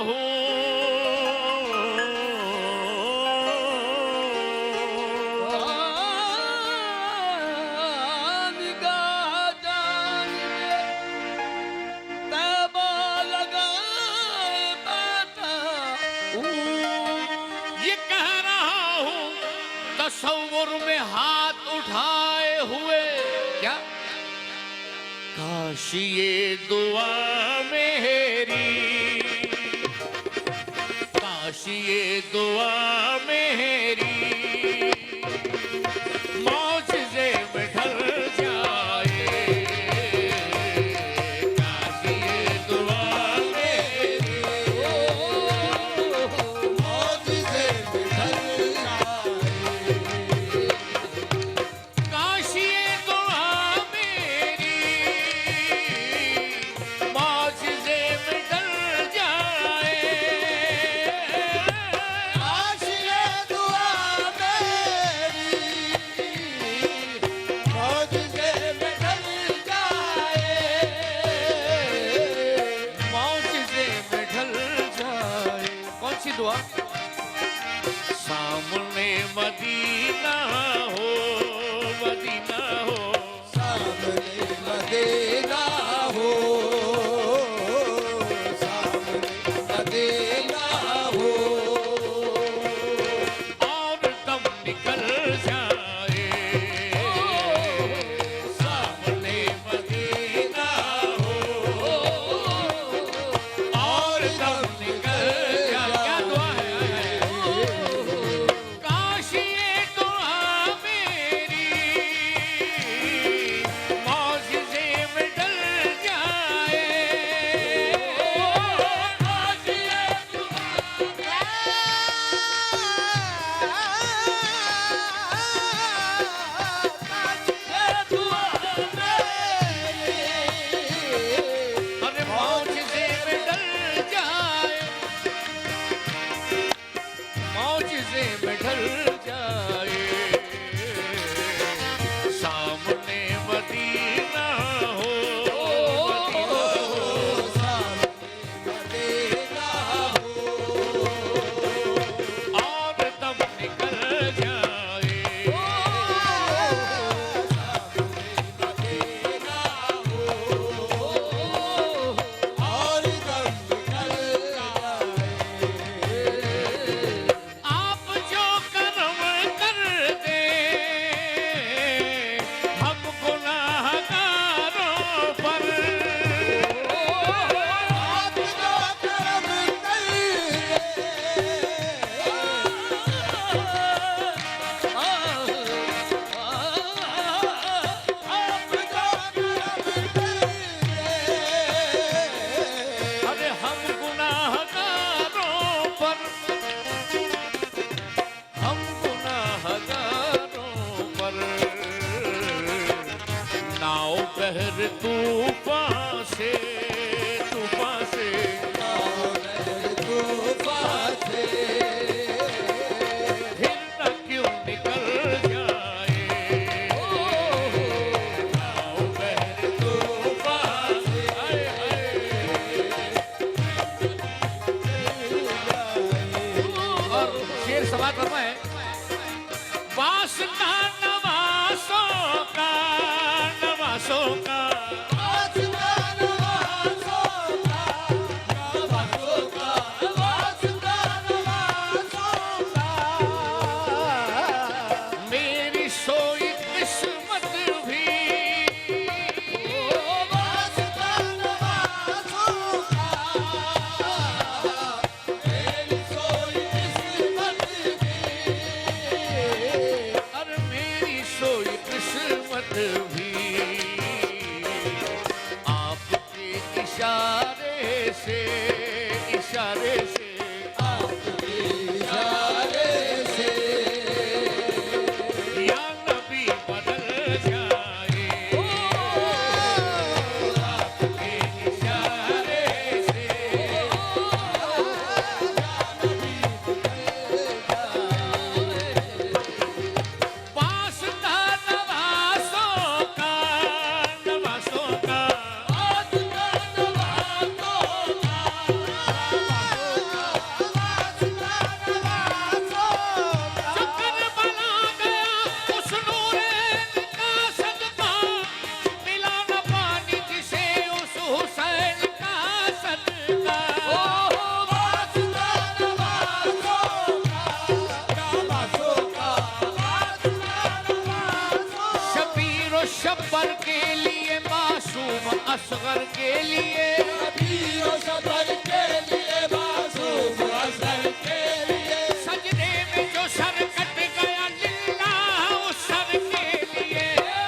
हूँ, निगाह जानिब तैबा लगाए बैठा हूँ, ये कह रहा हूँ तसव्वुर में हाथ उठाए हुए। क्या काश ये दुआ मेरी, काश ये दुआ मेरी मौजज़े में ढल जाए, काश ये दुआ मेरी मौजज़े में ढल जाए, काश ये दुआ मेरी मौजज़े में ढल जाए, काश ये दुआ मेरी मौजज़े में ढल जाए, मौजज़े में ढल जाए। कौन सी दुआ? सामने मदीना हो, मदीना हो, सामने मदीना हो, सामने मदीना हो, और दम निकल जाए, सामने मदीना हो, और दम निकल जाए। क्या दुआ है? काश ये दुआ मेरी मौजज़े में ढल जाए, काश ये दुआ मेरी अरे मौजज़े में ढल जाए, मौजज़े में ढल जाए, सामने मदीना हो, मदीना हो, सामने मदीना हो, और दम निकल जाए, सामने मदीना हो, और दम निकल जाए। आप जो करम कर दे हम गुनाहगारों पर, आप जो करम कर दे आप जो करम कर दे अरे हम गुनाहगारों पर, हम गुनाहगारों पर नाव बहर तूफान से, तूफान से, नाव बहर तूफान से फिर न क्यों निकल जाए, नाव बहर तूफान से, हाय हाय। और शेर समाप्त करना है। वास्ता नवासों का, नवासों का, वास्ता नवासों का, नवासों का, वास्ता नवासों का, मेरी सोई किस्मत भी, वास्ता नवासों का, मेरी सोई किस्मत भी, अरे मेरी सोई किस्मत भी आपके इशारे से, इशारे से, आपके इशारे से या शब्बर के लिए मासूम असगर के लिए शब्बर के लिए मासूम असगर के लिए सजदे में जो सर कट गया लिल्लाह उस सर के लिए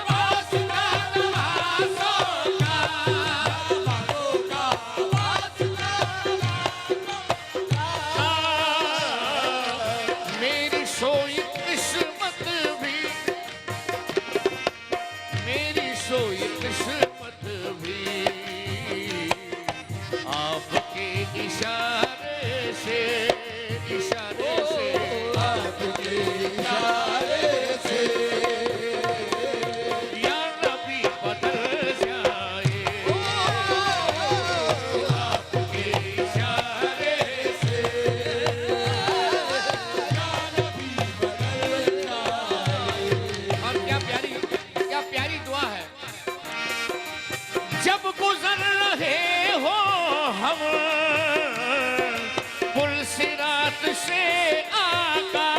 वास्ता नवाज़ों का मेरी सोई किस्मत भी मेरी सोई किस्मत भी आपके इशारे से आपके इशारे से या नबी बदल जाए आपके इशारे से या नबी बदल जाए। और क्या प्यारी दुआ है। जब गुजर रहे हो हम पुल सिरात से आका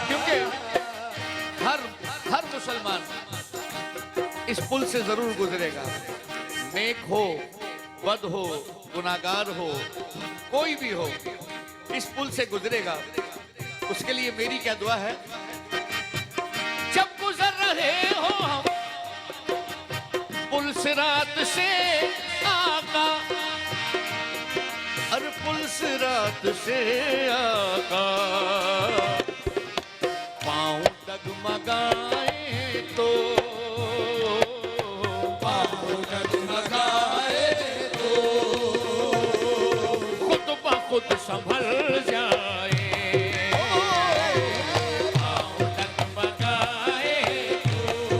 क्योंकि हर मुसलमान इस पुल से जरूर गुजरेगा। नेक हो, बद हो, गुनाहगार हो, कोई भी हो, इस पुल से गुजरेगा। उसके लिए मेरी क्या दुआ है। जब गुजर रहे हो हम पुल सिरात से आका, अरे पुल सिरात से आका, पाँव डगमगाए तो खुद संभल जाए पाँव डगमगाए तो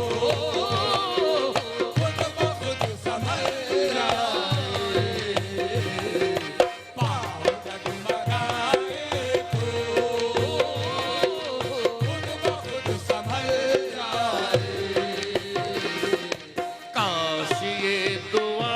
खुद संभल जाए पाँव डगमगाए तो खुद संभल जाए। काश ये दुआ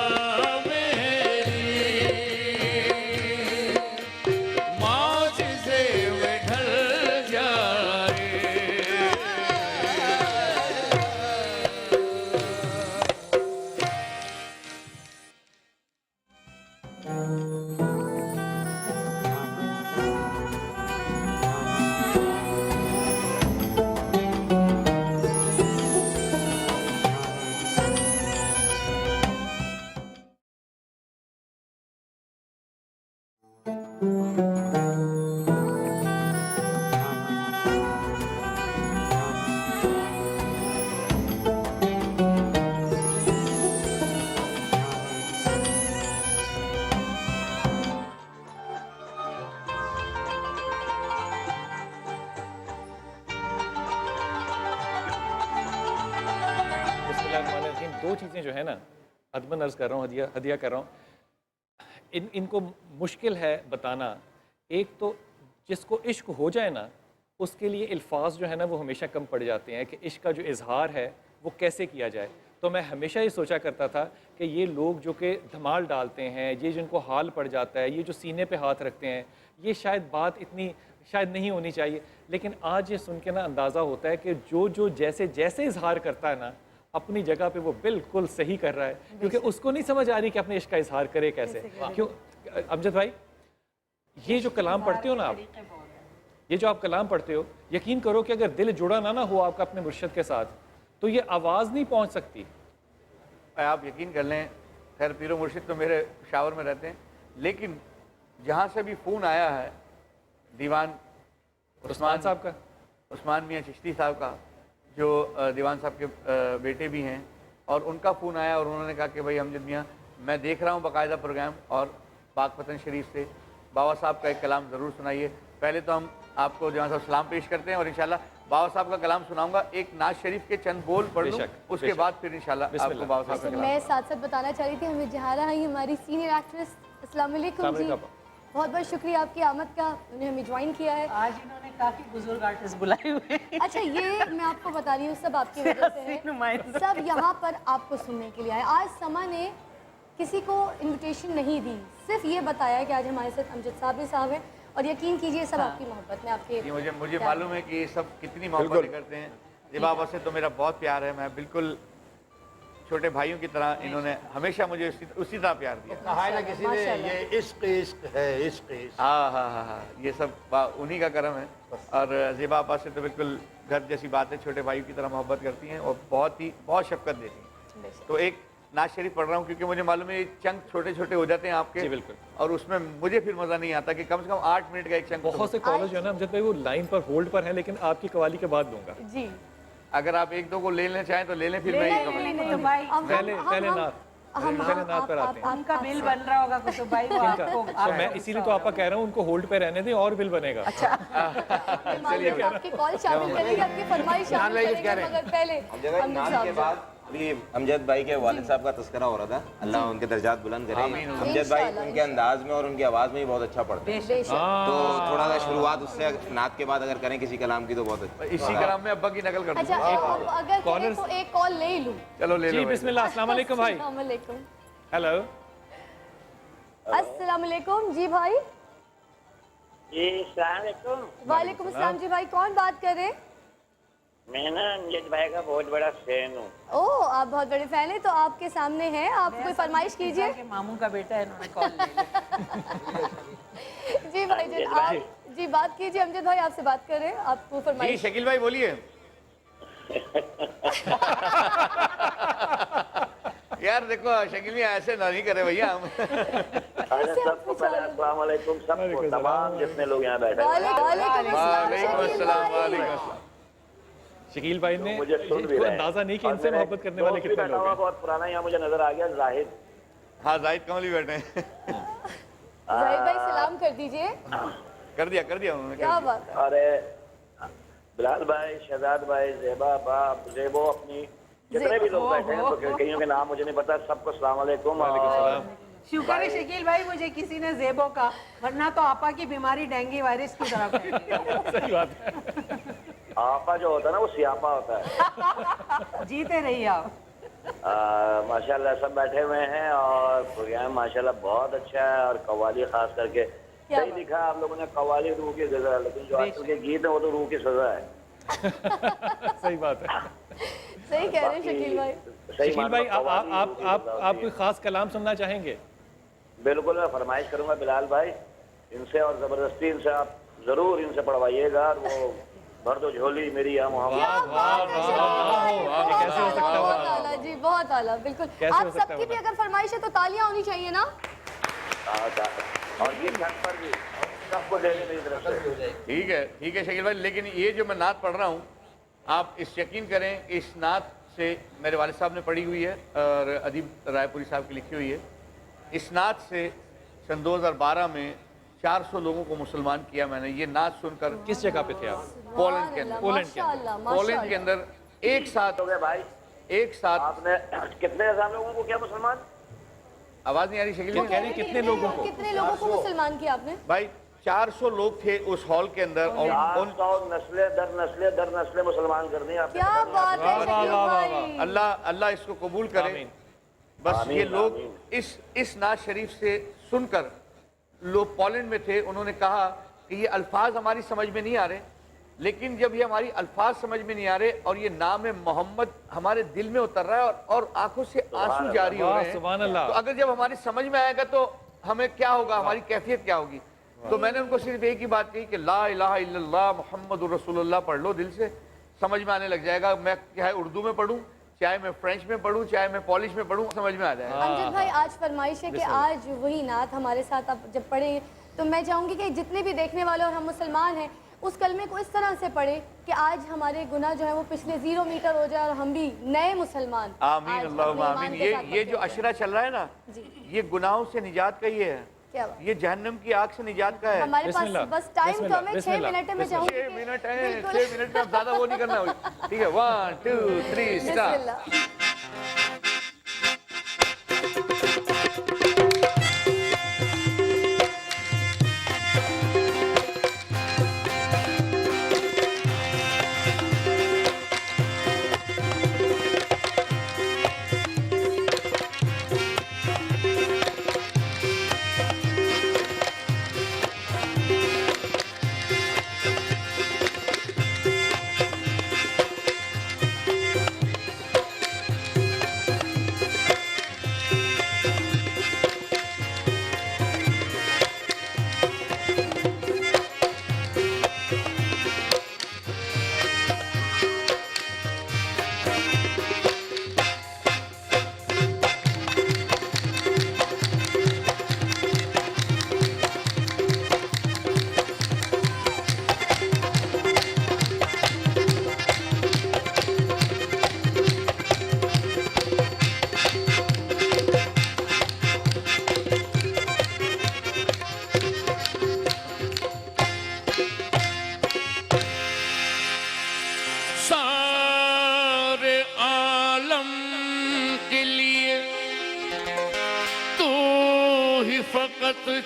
दो चीज़ें जो है ना, अदमन अर्ज़ कर रहा हूँ, हदिया कर रहा हूँ, इनको मुश्किल है बताना। एक तो जिसको इश्क हो जाए ना, उसके लिए अल्फाज जो है ना वो हमेशा कम पड़ जाते हैं कि इश्क का जो इजहार है वो कैसे किया जाए। तो मैं हमेशा ये सोचा करता था कि ये लोग जो कि धमाल डालते हैं, ये जिनको हाल पड़ जाता है, ये जो सीने पे हाथ रखते हैं, ये शायद बात इतनी शायद नहीं होनी चाहिए। लेकिन आज ये सुन के ना अंदाज़ा होता है कि जो जैसे जैसे इजहार करता है ना, अपनी जगह पे वो बिल्कुल सही कर रहा है, क्योंकि उसको नहीं समझ आ रही कि अपने इश्क का इजहार करे कैसे। क्यों अमजद भाई, ये जो कलाम पढ़ते हो ना आप, ये जो आप कलाम पढ़ते हो, यकीन करो कि अगर दिल जुड़ा ना हो आपका अपने मुर्शिद के साथ, तो ये आवाज़ नहीं पहुंच सकती। आप यकीन कर लें, खैर पीरो मुर्शिद तो मेरे शावर में रहते हैं, लेकिन जहाँ से भी फ़ोन आया है दीवान उस्मान साहब का, उस्मान मियाँ चिश्ती साहब का, जो दीवान साहब के बेटे भी हैं, और उनका फ़ोन आया और उन्होंने कहा कि भाई अमजद मियाँ मैं देख रहा हूँ बाकायदा प्रोग्राम, और पाक पतन शरीफ से बाबा साहब का एक कलाम ज़रूर सुनाइए। पहले तो हम आपको दीवान साहब सलाम पेश करते हैं और इंशाल्लाह बाबा साहब का कलाम सुनाऊंगा, एक नाज शरीफ के चंद बोल पढ़ लूँ, उसके बाद फिर इंशाल्लाह आपको बाबा साहब का कलाम। मैं साथ साथ बताना चाह रही थी, हमें जहारा है हमारी सीनियर एक्ट्रेस, अस्सलाम वालेकुम जी, बहुत बहुत शुक्रिया आपकी आमद का, उन्होंने हमें ज्वाइन किया है। आज इन्होंने काफी बुजुर्ग आर्टिस्ट बुलाए हुए हैं। अच्छा, ये मैं आपको बता रही हूँ सब आपकी वजह से है, सब यहाँ पर आपको सुनने के लिए आए। आज समा ने किसी को इनविटेशन नहीं दी, सिर्फ ये बताया कि आज हमारे साथ अमजद साबिर साहब हैं, और यकीन कीजिए सब आपकी मोहब्बत में आपके जी मुझे मालूम है कि ये सब कितनी मोहब्बत करते हैं। जी बाबा से तो मेरा बहुत प्यार है, मैं बिल्कुल छोटे भाइयों की तरह, इन्होंने हमेशा मुझे उसी तरह प्यार दिया। कहा है ना किसी ने, ये इश्क इश्क है, इश्क इश्क। हाँ, ये सब उन्हीं का करम है। और ज़ेबा आपा से तो बिल्कुल घर जैसी बात है, छोटे भाइयों की तरह मोहब्बत करती हैं और बहुत शफकत देती हैं। तो एक नाज शरीफ पढ़ रहा हूँ क्योंकि मुझे मालूम है ये चंक छोटे छोटे हो जाते हैं आपके। जी बिल्कुल। और उसमें मुझे फिर मज़ा नहीं आता कि कम से कम 8 मिनट का एक चंक। बहुत से कॉलेज जो है ना अमजद भाई वो लाइन पर होल्ड पर है, लेकिन आपकी कवाली के बाद दूंगा जी। अगर आप एक दो को ले लेना चाहें तो ले लें, फिर मैं ही पहले नात पर आते हैं। उनका बिल बन रहा होगा कुतुब भाई, वो आपको तो मैं इसीलिए तो आपका कह रहा हूँ उनको होल्ड पे रहने दें और बिल बनेगा। अच्छा, आपकी कॉल शामिल करेंगे, आपकी फरमाइश शामिल करेंगे, मगर पहले अमजद के बाद अभी अमजद भाई के वालिद साहब का तस्करा हो रहा था, अल्लाह उनके दर्जात बुलंद करे। अमजद भाई उनके अंदाज में और उनकी आवाज़ में ही बहुत अच्छा पढ़ते हैं, तो थोड़ा सा शुरुआत उससे नात के बाद अगर करें किसी कलाम की तो बहुत अच्छा। इसी कलाम में अब्बा की नकल कर अच्छा, अगर कहें तो एक कॉल ले लूं। चलो ले लो। जी बिस्मिल्लाह, अस्सलाम वालेकुम भाई। अस्सलाम वालेकुम। हेलो, अस्सलाम वालेकुम जी भाई। जी अस्सलाम वालेकुम। वालेकुम अस्सलाम जी भाई, कौन बात कर रहे हैं? मैं ना अमजद भाई का बहुत बड़ा फैन हूँ। ओह, आप बहुत बड़े फैन हैं, तो आपके सामने हैं, आप कोई फरमाइश कीजिए। मामू का बेटा है, इन्होंने कॉल ले जी भाई जी, आप जी बात कीजिए, अमजद भाई आपसे बात कर रहे हैं, आपको फरमाइश। शकील भाई बोलिए। यार देखो शकील भाई ऐसे नहीं करे भैया हम। सबको पहले अस्सलाम वालेकुम, सबको तमाम जितने लोग यहाँ बैठे हैं। वालेकुम अस्सलाम। शकील भाई ने मुझे सुन भी रहे हैं। अंदाजा नहीं कि इनसे मोहब्बत करने वाले कितने लोग हैं। बहुत पुराना यहाँ मुझे नजर आ गया, जाहिद। हाँ जाहिद कमल भी बैठे हैं। जाहिद भाई सलाम कर दीजिए। कर दिया उन्होंने। क्या बात है। अरे बिलाल भाई, शहजाद भाई, ज़ेबा बाप, ज़ेबो, अपनी जितने भी लोग बैठे हैं, तो कईयों के नाम मुझे नहीं पता, सबको अस्सलाम वालेकुम। शुक्र है शकील भाई मुझे किसी ने ज़ेबो का, वरना तो आपा की बीमारी डेंगू वायरस की तरफ। सही बात है। आपा जो होता है ना वो सियापा होता है। जीते रहिए आप। माशाल्लाह सब बैठे हुए हैं और प्रोग्राम माशाल्लाह बहुत अच्छा है, और कव्वाली खास करके सही लिखा आप लोगों ने, कव्वाली रूह की सजा है, लेकिन जो आजकल के गीत है वो तो रूह की सजा है। सही बात है, सही कह रहे हैं शकील भाई। शकील भाई आप कोई खास कलाम सुनना चाहेंगे? बिल्कुल, मैं फरमाइश करूंगा बिलाल भाई इनसे, और जबरदस्ती इनसे आप जरूर इनसे पढ़वाइएगा, और वो भर दो झोली मेरी या मोहम्मद। बहुत आला जी, बहुत आला, बिल्कुल। आप सबकी भी अगर फरमाइश है तो तालियां होनी चाहिए ना। और ये घर पर भी सबको देने मेरी तरफ से। ठीक है शकील भाई, लेकिन ये जो मैं नात पढ़ रहा हूँ, आप इस यकीन करें इस नात से मेरे वालिद साहब ने पढ़ी हुई है और अदीब रायपुरी साहब की लिखी हुई है। इस नात से सन 2012 में 400 लोगों को मुसलमान किया मैंने। ये नात सुनकर। किस जगह पे थे आप? पोलैंड के अंदर। पोलैंड के अंदर एक साथ हो गया भाई, एक साथ। आपने कितने हजार लोगों को किया मुसलमान? आवाज नहीं आ रही शकील भाई? कह रही कितने लोगों को मुसलमान किया आपने? भाई 400 लोग थे उस हॉल के अंदर, और उन नस्लें दर नस्लें मुसलमान कर दी आपने। क्या बात है शकील भाई। अल्लाह इसको कबूल करे। बस ये लोग इस नाज शरीफ से सुनकर, लोग पोलैंड में थे, उन्होंने कहा कि ये अल्फाज हमारी समझ में नहीं आ रहे, लेकिन जब ये हमारी अल्फाज समझ में नहीं आ रहे और ये नाम मोहम्मद हमारे दिल में उतर रहा है और आंखों से आंसू जारी हो रहे हैं, तो अगर जब हमारी समझ में आएगा तो हमें क्या होगा, हमारी कैफियत क्या होगी। तो मैंने उनको सिर्फ एक ही बात कही कि ला इलाहा इल्लल्लाह मुहम्मदुर रसूलुल्लाह पढ़ लो दिल से, समझ में आने लग जाएगा। मैं क्या है उर्दू में पढ़ूं, चाहे मैं फ्रेंच में पढ़ूं, चाहे मैं पॉलिश में पढ़ूं, समझ में आ जाए। अमजद भाई, आज फरमाइश है कि आज वही नात हमारे साथ आप जब पढ़े तो मैं चाहूँगी कि जितने भी देखने वाले और हम मुसलमान हैं उस कलमे को इस तरह से पढ़े कि आज हमारे गुनाह जो है वो पिछले 0 मीटर हो जाए और हम भी नए मुसलमान। आमीन अल्लाहुम्मा आमीन। ये जो अशरा चल रहा है ना, ये गुनाहों से निजात का ये है, ये जहन्नम की आग से निजात का है। हमारे पास बस टाइम कम है, 6 मिनट है। मैं चाहूँगी 6 मिनट है, 6 मिनट में ज्यादा वो नहीं करना। ठीक है, 1 2 3 स्टार्ट।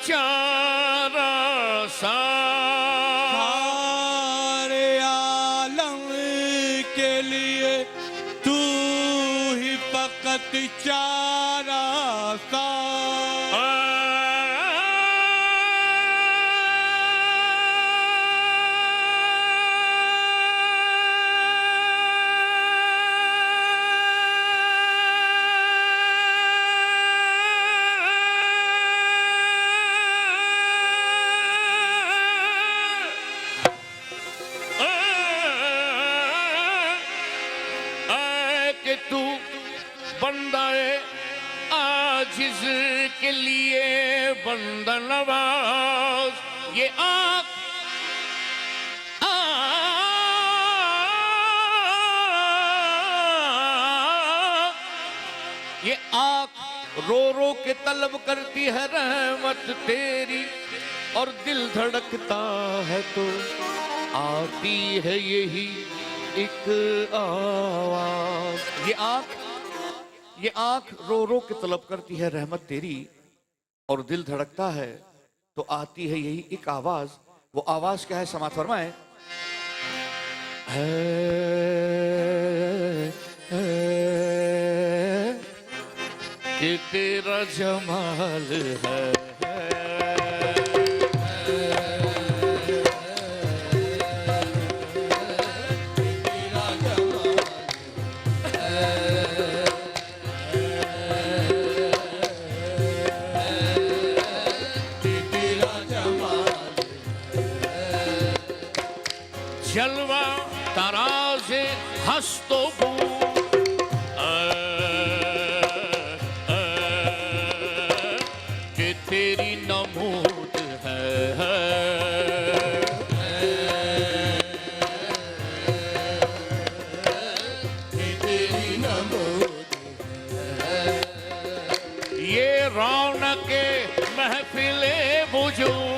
चारा सारे आलम के लिए तू ही फकत चारा सा। के लिए बंदा नवाज ये आँख ये आँख रो रो के तलब करती है रहमत तेरी और दिल धड़कता है तो आती है यही एक आवाज। ये आँख रो रो के तलब करती है रहमत तेरी और दिल धड़कता है तो आती है यही एक आवाज। वो आवाज क्या है, समात फरमाए। कि तेरा जमाल है जलवा तराज़े हस्तो कि तेरी नमूद है कि तेरी नमूद है। ये रौनके महफिले वजूद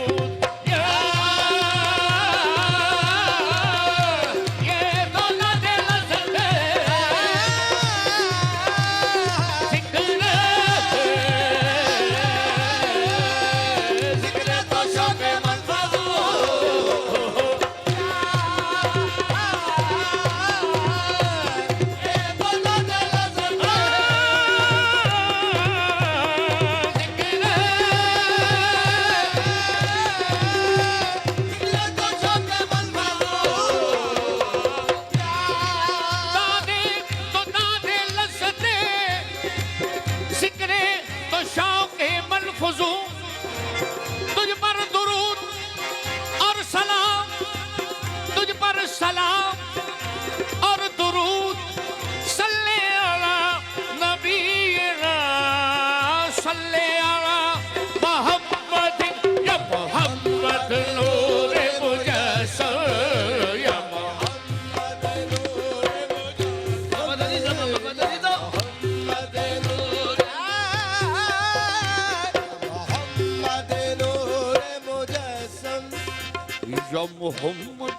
या मोहम्मद।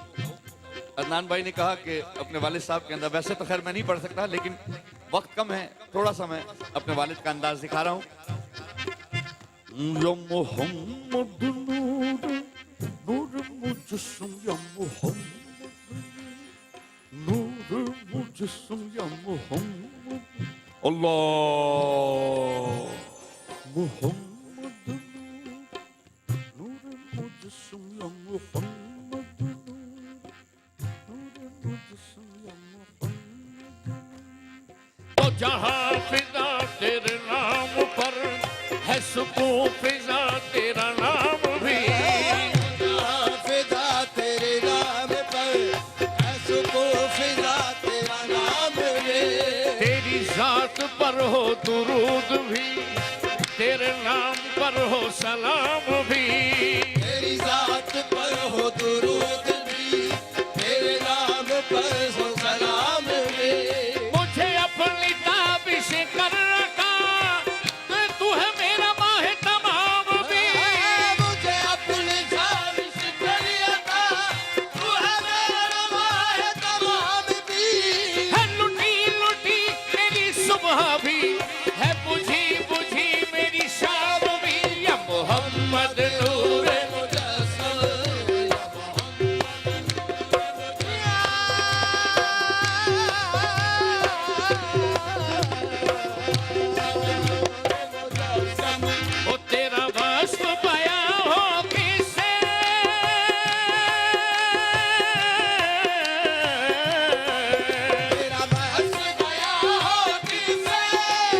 अदनान भाई ने कहा कि अपने वालिद साहब के अंदर, वैसे तो खैर मैं नहीं पढ़ सकता लेकिन वक्त कम है, थोड़ा सा मैं अपने वालिद का अंदाज दिखा रहा हूँ। या मोहम्मद नूर नूर मुजस्सम, या मोहम्मद नूर मुजस्सम, या मोहम्मद अल्लाह मोहम्मद नूर मुजस्सम, या मोहम्मद नूर मुजस्सम, या मोहम्मद। तो जहाँ फिजा तेरे नाम पर है, सुकून फिजा तेरा नाम भी, फिदा तेरे नाम पर है, सुकून फिदा तेरा नाम भी। तेरी जात पर हो दुरूद भी, तेरे नाम पर हो सलाम भी। तेरी जात पर हो दुरूद भी, तेरे नाम पर हो सलाम भी। मुझे अपनी ताबिश कर रखा, तो तू है मेरा माहे तमाम भी। मुझे अपनी ताबिश कर रखा, तू है मेरा माहे तमाम भी। है लुटी लुटी मेरी सुबह भी, है बुझी बुझी मेरी शाम भी। या मोहम्मद नूर मुजस्सम, ओ तेरा वस्फ पाया हो किसे, तेरा बहस गया हो किसे।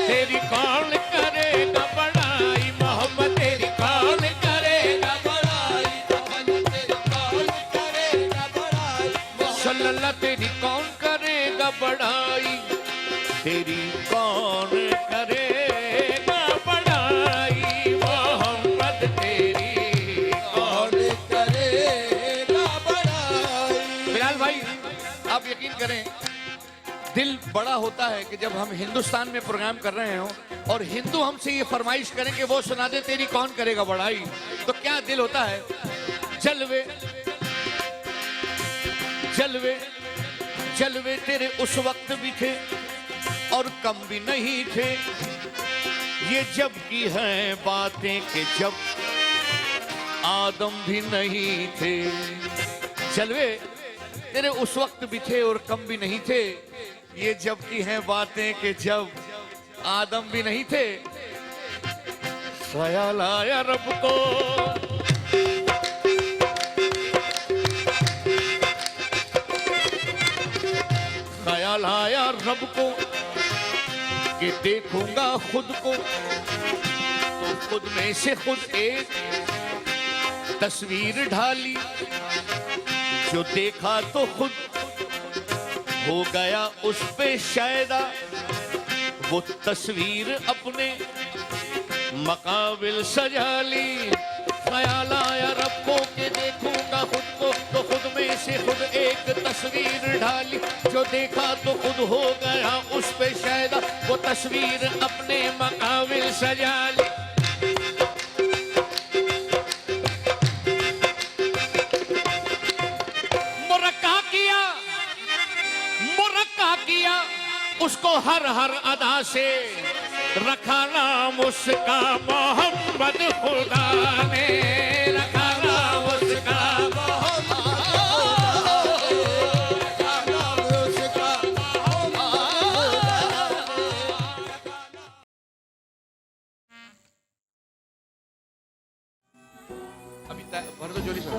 तेरी कौन करेगा बड़ाई मोहम्मद, तेरी कौन करेगा बड़ाई मोहम्मद, तेरी कौन करेगा बड़ाई। सल्लल्लाह, तेरी कौन करेगा बड़ाई, तेरी कौन करेगा बड़ाई मोहम्मद, तेरी कौन करेगा बड़ाई। बिलाल भाई आप यकीन करें, दिल बड़ा होता है कि जब हम हिंदुस्तान में प्रोग्राम कर रहे हो और हिंदू हमसे ये फरमाइश करें कि वो सुना दे तेरी कौन करेगा बड़ाई, तो क्या दिल होता है। जलवे जलवे जलवे तेरे उस वक्त भी थे और कम भी नहीं थे, ये जब की हैं बातें कि जब आदम भी नहीं थे। जलवे तेरे उस वक्त भी थे और कम भी नहीं थे, ये जब की हैं बातें कि जब आदम भी नहीं थे। ख्याल आया रब को, ख्याल आया रब को कि देखूंगा खुद को, तो खुद में से खुद एक तस्वीर ढाली, जो देखा तो खुद हो गया उस पे शायदा, वो तस्वीर अपने मकाबिल सजा ली। ख्याल आया रब को कि देखूंगा खुद को, तो खुद में से खुद एक तस्वीर ढाली, जो देखा तो खुद हो गया उस पे शायदा, वो तस्वीर अपने मकाबिल सजा ली। मुरक्का किया उसको हर हर अदा से, रखा नाम उसका मोहम्मद, खुदा ने रखा नाम उसका अभी भर दो जोली से।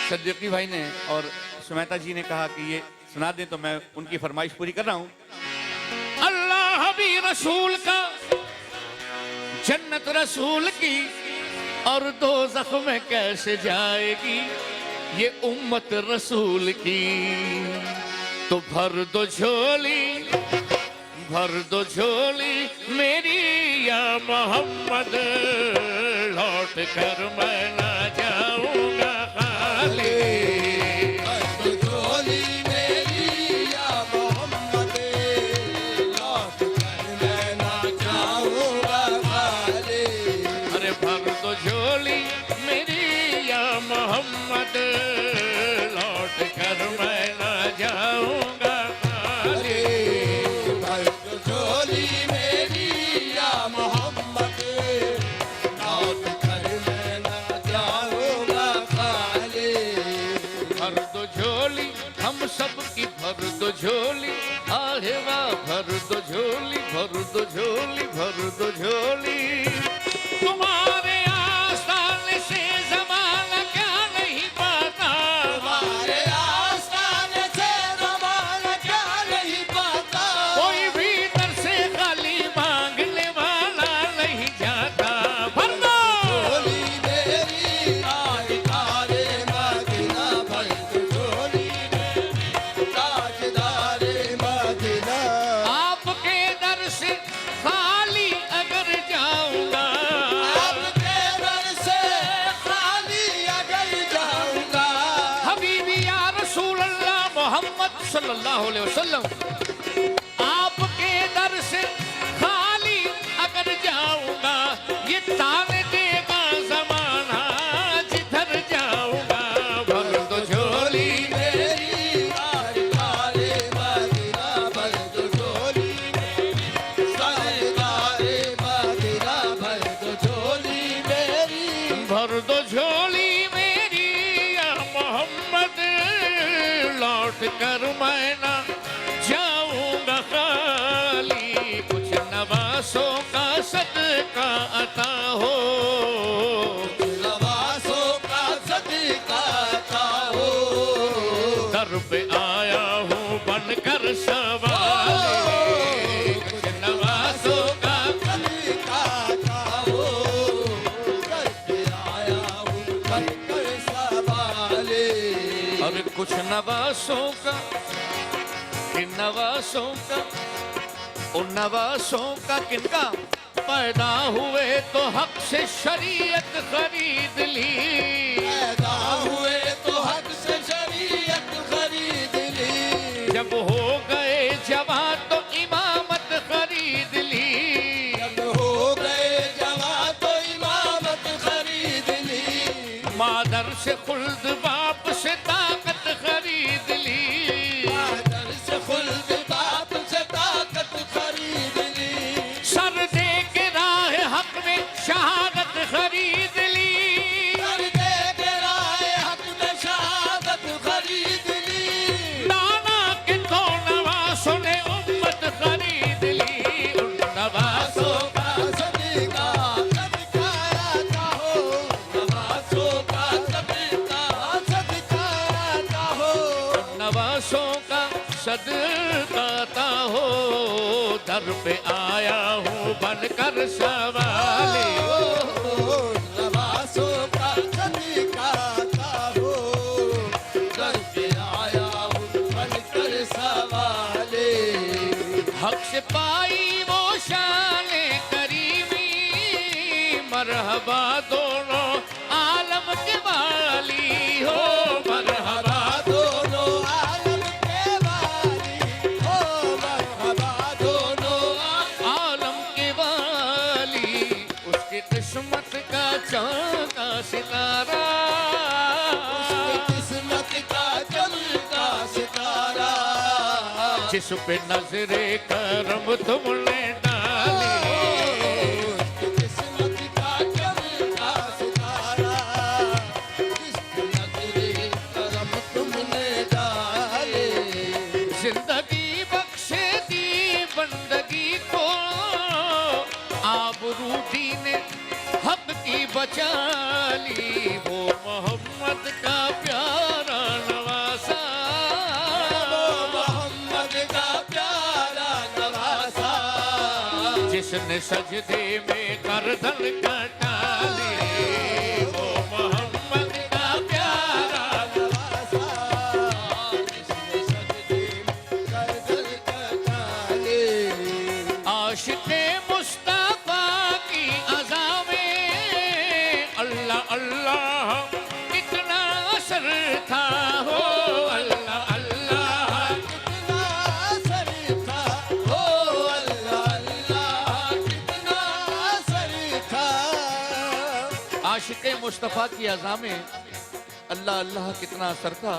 सद्दीकी भाई ने और सुमेता जी ने कहा कि ये सुना दें, तो मैं उनकी फरमाइश पूरी कर रहा हूं। अल्लाह भी रसूल का जन्नत रसूल की और दोज़ख में कैसे जाएगी ये उम्मत रसूल की। तो भर दो झोली मेरी या मोहम्मद, लौट कर मैं ना जाऊंगा खाली। मोहम्मद लौट कर मैं ना जाऊंगा खाली। भर दो झोली मेरी या मोहम्मद, लौट कर मैं ना जाऊंगा खाली। भर दो झोली हम सब की, भर दो झोली आहे वाह, भर दो झोली, भर दो झोली, भर दो झोली। तुम्हारे आस्थान से ज़माना क्या नहीं पाता, तुम्हारे आस्थान से ज़माना क्या नहीं पाता। कोई भी दर से खाली मांगने वाला नहीं जाता। भर दो झोली मेरी ताजदारे मदीना, भर दो झोली मेरी ताजदारे मदीना। आपके दर से खाली अगर जाऊंगा, आपके दर से खाली अगर जाऊंगा, हबीबी या रसूल अल्लाह मोहम्मद सल्लल्लाहु अलैहि वसल्लम, आपके दर से खाली अगर जाऊंगा, ये ताने देगा ज़माना जिधर जाऊंगा। भर दो झोली मेरी ताजदारे मदीना, भर दो झोली मेरी ताजदारे मदीना, भर दो झोली मेरी, भर दो झोली मेरी या मोहम्मद, लौट कर मैं ना जाऊंगा खाली। कुछ नवासों का सदका अता हो, कुछ नवासों का सदका अता हो। दर पे आया हूँ बनकर सवाले, कुछ नवासों का सदका अता हो। दर पे आया हूँ बनकर सवाले। और कुछ नवासों का, किन नवासों का, उन नवासों का किनका पैदा हुए तो हक से शरीयत खरीद ली, पैदा हुए तो हक से शरीयत खरीद ली। जब हो गए जवां तो इमामत खरीद ली, जब हो गए जवां तो इमामत खरीद ली। मादर से खुल्द बाप से ताकत खरीद ली, मादर से खुल्द बाप से ताकत खरीद ली। सर दे के राह हक में शहादत खरीद ली, सर दे के राह हक में शहादत खरीद ली। नाना के तो नवासों ने उम्मत खरीद ली। उन नवासों का सदका सदका आता हो, नवासों का सदका सदका आता हो। उन नवासों का सदका आता हो, दर पे आया हूँ बनकर सवाले। नवासों का सदका आता हो, दर पे आया हूँ बनकर सवाले। हक से पाई वो शाने करीमी, मरहबा दोनों आलम के वाली हो, मरहबा दोनों आलम के वाली हो, मरहबा दोनों आलम के वाली। उसकी किस्मत का चमका सितारा, उसकी किस्मत का चमका सितारा। जिस पे नजरे करम तुमने डाली, उसकी किस्मत का चमका सितारा। जिस पे नजरे करम तुमने डाली, जिंदगी बख्शे दी बंदगी को, आबरू दीने हक की बचा ली। वो मोहम्मद का प्यारा नवासा, वो मोहम्मद का प्यारा नवासा। जिस जिसने सजदे में गर्दन कटा ली, वो मोहम्मद का प्यारा नवासा, जिसने सजदे में गर्दन कटा ली। आशिक़े मुस्तफ़ा की अज़ा में अल्लाह अल्लाह कितना असर था, हो अल्लाह अल्लाह कितना असर था, हो अल्लाह अल्लाह कितना असर था। आशिक़े मुस्तफ़ा की अज़ा में अल्लाह अल्लाह कितना असर था।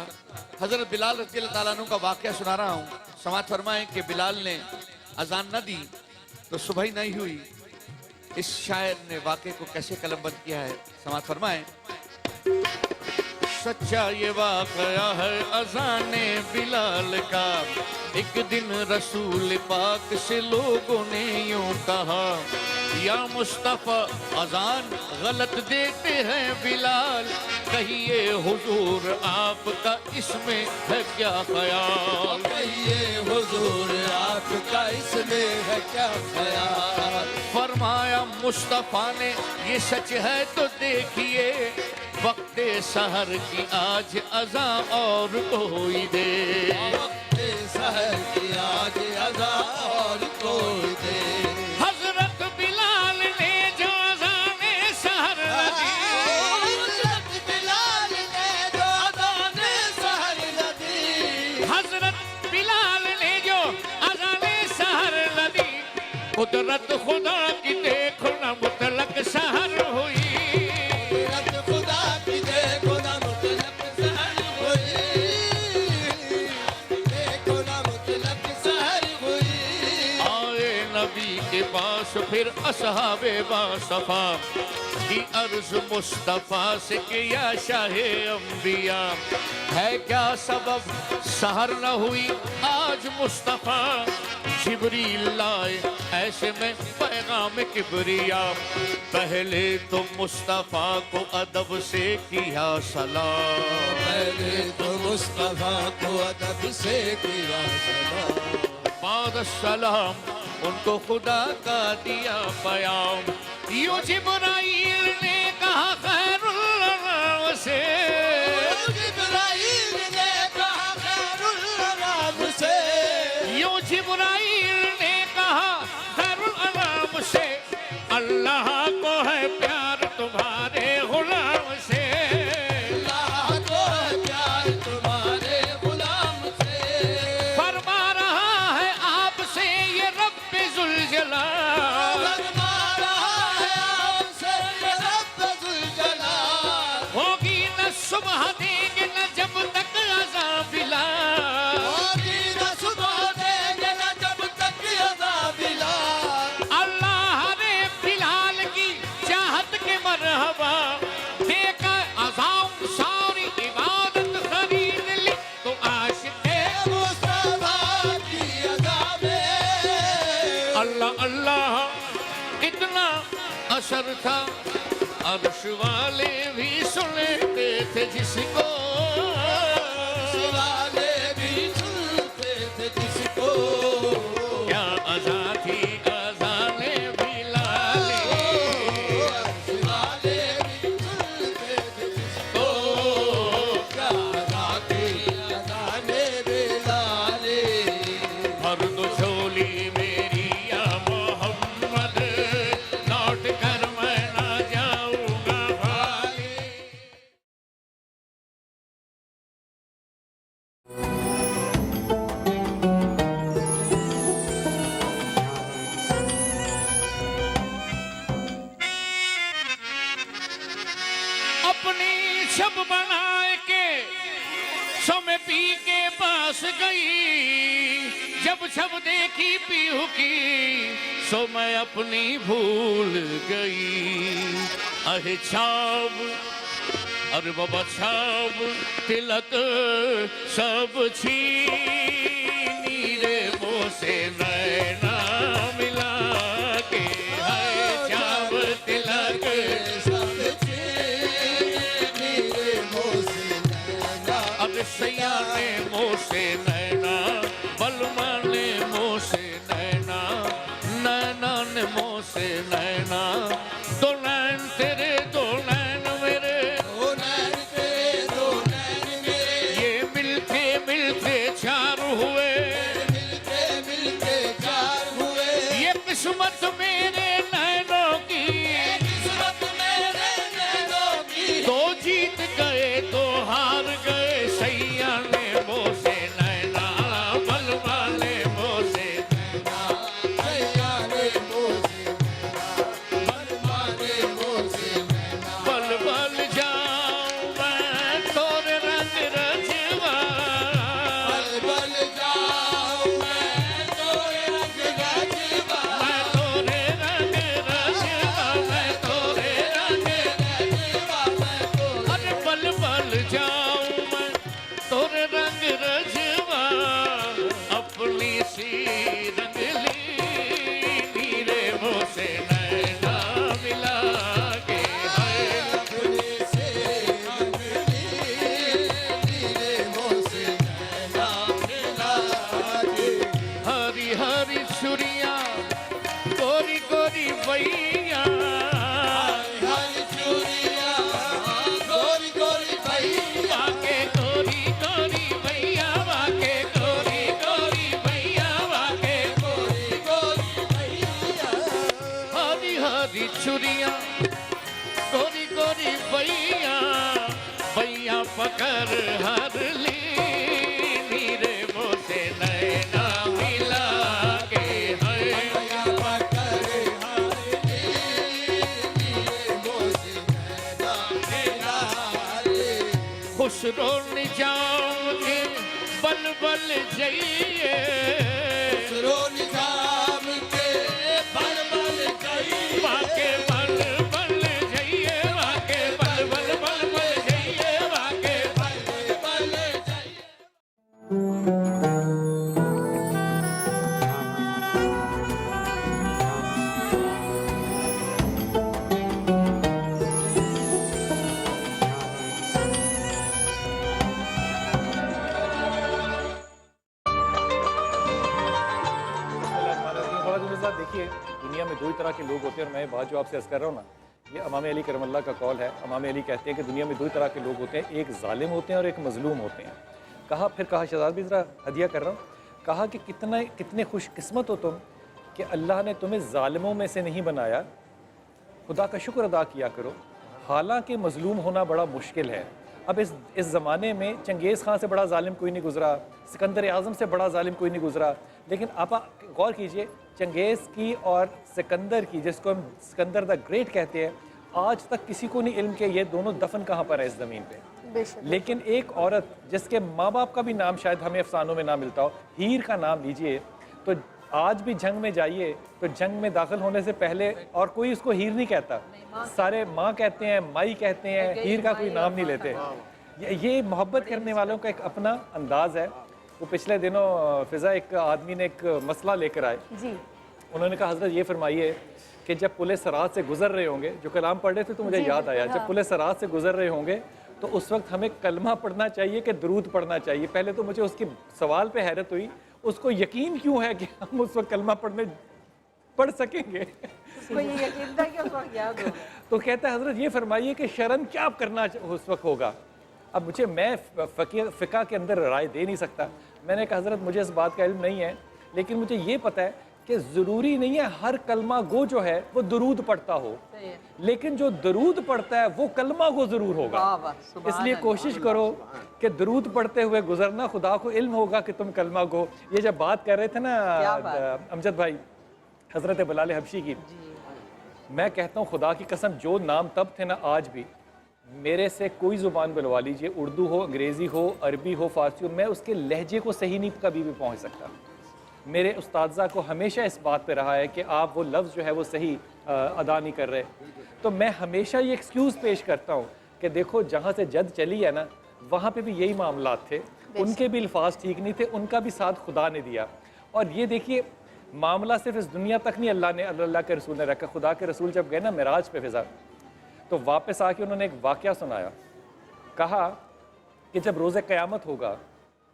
हज़रत बिलाल रज़ियल्लाहु ताला अन्हु का वाक़या सुना रहा हूँ। समाअत फरमाएं कि बिलाल ने अज़ान न दी तो सुबह ही नहीं हुई। इस शायर ने वाक़े को कैसे कलमबंद किया है, समाअत फरमाएं। सच्चा ये वाक़या है अज़ाने बिलाल का, एक दिन रसूल पाक से लोगों ने यूं कहा, या मुस्तफ़ा अज़ान गलत देते हैं बिलाल, कहिए हुजूर आपका इसमें है क्या ख्याल, कहिए हुजूर आपका इसमें है क्या ख्याल। फरमाया मुस्तफ़ा ने ये सच है तो देखिए, वक्ते सहर की आज अज़ा और कोई दे, वक्ते सहर की आज अज़ा और कोई दे। हज़रत बिलाल ने जो अज़ाने सहर दी, हज़रत बिलाल ने जो अज़ाने सहर दी, हज़रत बिलाल ने जो अज़ाने सहर दी, कुदरत खुदा की देखो न मुतलक सहर हुई, पास फिर असहाबे बासफा की अर्ज मुस्तफ़ा से किया शाहे अंबिया, है क्या सबब सहर न हुई आज मुस्तफ़ा, जिब्रील लाए ऐसे में पैगाम किबरिया, पहले तो मुस्तफ़ा को अदब से किया सलाम, पहले तो मुस्तफ़ा को अदब से किया सलाम, बाद सलाम उनको खुदा का दिया पयाम। यूं जिब्राइल ने कहा खैरुल अनाम से, जिब्राइल ने कहा खैरुल अनाम से, यूं जिब्राइल ने कहा खैरुल अनाम से, अल्लाह को है प्यार तुम्हारे गुलाम से, अल्लाह को है प्यार तुम्हारे गुलाम से। फरमा रहा है आपसे ये रब ज़ुल्जलाल, फरमा रहा है आपसे ये रब ज़ुल्जलाल, होगी न सुबह देंगे न जब तक अज़ा बिलाल, होगी न सुबह देंगे न जब तक अज़ा बिलाल। अल्लाह ने बिलाल की चाहत के मरहबा देखा, अज़ाम सारी इबादत खरीद ली, तो आशिक़े मुस्तफ़ा की अज़ा में अल्लाह अल्लाह इतना असर था, अर्श वाले भी सुनते थे जिसको, अर्श वाले भी सुनते थे जिसको, क्या अज़ा थी अज़ाने बिलाल, अर्श वाले भी सुनते थे जिसको, क्या अज़ा थी अज़ाने बिलाल। भर दो झोली मेरी या मोहम्मद, लौट कर मैं ना जाऊंगा खाली। अपनी छब बनाए के समय पी के पास गई, जब छब देखी पीहू की सो मैं अपनी भूल गई। अहे छाब अरे बाबा छाब तिलक सब छीनी रे मुँह से नैना मिला के, है छाब तिलक सब छीनी रे मुँह से नैना, अब सैया ने मुँह से नैना, बलमा ने मुँह से नैना, नैना ने मुँह से नैना, दो नैन तेरे दो नैन मेरे, दो नैन तेरे दो नैन मेरे, ये मिलते मिलते चार हुए, मिलते मिलते चार हुए, ये किस्मत मेरे नैनों की, किस्मत मेरे नैनों की, दो जीत गए दो हार गए, सैया ने मुँह से नैना, बल वाले मुँह से सैया ने मुँह से बल वाले मुँह से बल बल जाऊं मैं तोरे रंग रजवा, बल बल जाऊं मैं तोरे रंग रजवा, मैं तोरे रंग रजवा, मैं तोरे रंग रजवा मैं तोरे, अरे बल बल जाऊं मैं तोरे रंग रजवा, अपनी सी रंगली नीरे मुँह से नैना मिला के है, अपने से अंगली नीरे मुँह से नैना मिला के, हरी हरी छुरिया गोरी गोरी भैया, हरी चूड़िया गोरी गोरी भैया, वाके गोरी गोरी भैया, वाके गोरी गोरी भैया, वाके गोरी गोरी भैया, हरी हरी छुरिया गोरी गोरी भैया, भैया पकड़ हर ली नीरे मुँह से नैना मिला के है, पकड़े हारे नीरे मुँह से नैना मिला के, खुश रोन जाऊंगे बल बल जाइए, रो निजाम के बल बल जाइए, वाके बल बल जाइए, वाके बल बल बल बल जाइए, वाके बल बल जाइए। देखिए, दुनिया में दो ही तरह के लोग होते हैं और मैं बात जो आपसे अर्ज़ कर रहा हूँ ना, ये इमाम अली करमल्ला का कौल है। इमाम अली कहते हैं कि दुनिया में दो ही तरह के लोग होते हैं, एक जालिम होते हैं और एक मजलूम होते हैं। कहा शहजाद भी ज़रा हदिया कर रहा हूँ, कहा कि कितने खुशकिस्मत हो तुम कि अल्लाह ने तुम्हें ज़ालिमों में से नहीं बनाया, खुदा का शुक्र अदा किया करो। हालांकि मजलूम होना बड़ा मुश्किल है। अब इस ज़माने में चंगेज़ खान से बड़ा ज़ालिम कोई नहीं गुज़रा, सिकंदर आज़म से बड़ा ज़ालिम कोई नहीं गुज़रा, लेकिन आप गौर कीजिए चंगेज़ की और सिकंदर की, जिसको हम सिकंदर द ग्रेट कहते हैं, आज तक किसी को नहीं इल्म के ये दोनों दफन कहाँ पर है इस ज़मीन पे। लेकिन एक औरत जिसके माँ बाप का भी नाम शायद हमें अफसानों में ना मिलता हो, हीर का नाम लीजिए, तो आज भी जंग में जाइए तो जंग में दाखिल होने से पहले और कोई उसको हीर नहीं कहता, सारे माँ कहते हैं, माई कहते हैं, हीर का कोई नाम नहीं लेते। ये मोहब्बत करने वालों का एक अपना अंदाज़ है। वो पिछले दिनों फिज़ा एक आदमी ने एक मसला लेकर आए जी। उन्होंने कहा हज़रत ये फरमाइए कि जब पुलिस सरात से गुजर रहे होंगे, जो कलाम पढ़ रहे थे तो मुझे याद आया, जब पुलिस सरात से गुजर रहे होंगे तो उस वक्त हमें कलमा पढ़ना चाहिए कि दरूद पढ़ना चाहिए। पहले तो मुझे उसकी सवाल पे हैरत हुई, उसको यकीन क्यों है कि हम उस वक्त कलमा पढ़ सकेंगे। उसको ये यकीन था कि उस वक्त याद होगा। तो कहता है हज़रत ये फरमाइए कि शर्म क्या करना उस वक्त होगा। अब मैं फ़िक़ा के अंदर राय दे नहीं सकता। मैंने कहा हज़रत मुझे इस बात का इल्म नहीं है, लेकिन मुझे ये पता है कि ज़रूरी नहीं है हर कलमा गो जो है वो दरूद पढ़ता हो, लेकिन जो दरूद पढ़ता है वो कलमा गो ज़रूर होगा। इसलिए कोशिश करो कि दरूद पढ़ते हुए गुजरना, खुदा को इल्म होगा कि तुम कलमा गो। ये जब बात कर रहे थे ना अमजद भाई हज़रत बिलाल हबशी की, मैं कहता हूँ खुदा की कसम, जो नाम तब थे ना आज भी, मेरे से कोई ज़ुबान बुलवा लीजिए, उर्दू हो, अंग्रेज़ी हो, अरबी हो, फ़ारसी हो, मैं उसके लहजे को सही नहीं कभी भी पहुँच सकता। मेरे उस्तादज़ा को हमेशा इस बात पे रहा है कि आप वो लफ्ज़ जो है वो सही अदा नहीं कर रहे। तो मैं हमेशा ये एक्सक्यूज़ पेश करता हूँ कि देखो जहाँ से जद चली है ना, वहाँ पे भी यही मामलात थे, उनके भी अल्फाज ठीक नहीं थे, उनका भी साथ खुदा ने दिया। और ये देखिए मामला सिर्फ इस दुनिया तक नहीं अल्लाह के रसूल ने रखा। खुदा के रसूल जब गए ना मिराज पे फिज़ा, तो वापस आके उन्होंने एक वाक़या सुनाया। कहा कि जब रोज़े क़यामत होगा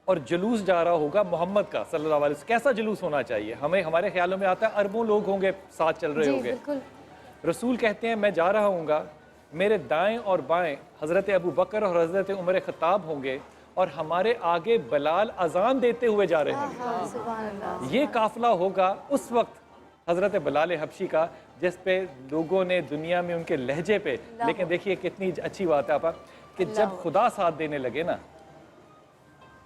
और जुलूस जा रहा होगा मोहम्मद का सल्लल्लाहु अलैहि वसल्लम, कैसा जुलूस होना चाहिए? हमारे ख्यालों में आता है अरबों लोग होंगे साथ चल रहे होंगे। रसूल कहते हैं मैं जा रहा हूँगा, मेरे दाएं और बाएं हज़रत अबू बकर और हज़रत उमर ख़त्ताब होंगे और हमारे आगे बिलाल अजान देते हुए जा रहे होंगे। ये काफिला होगा उस वक्त हज़रत बिलाल हबशी का, जिस पे लोगों ने दुनिया में उनके लहजे पे, लेकिन देखिए कितनी अच्छी बात है आपा कि जब खुदा साथ देने लगे ना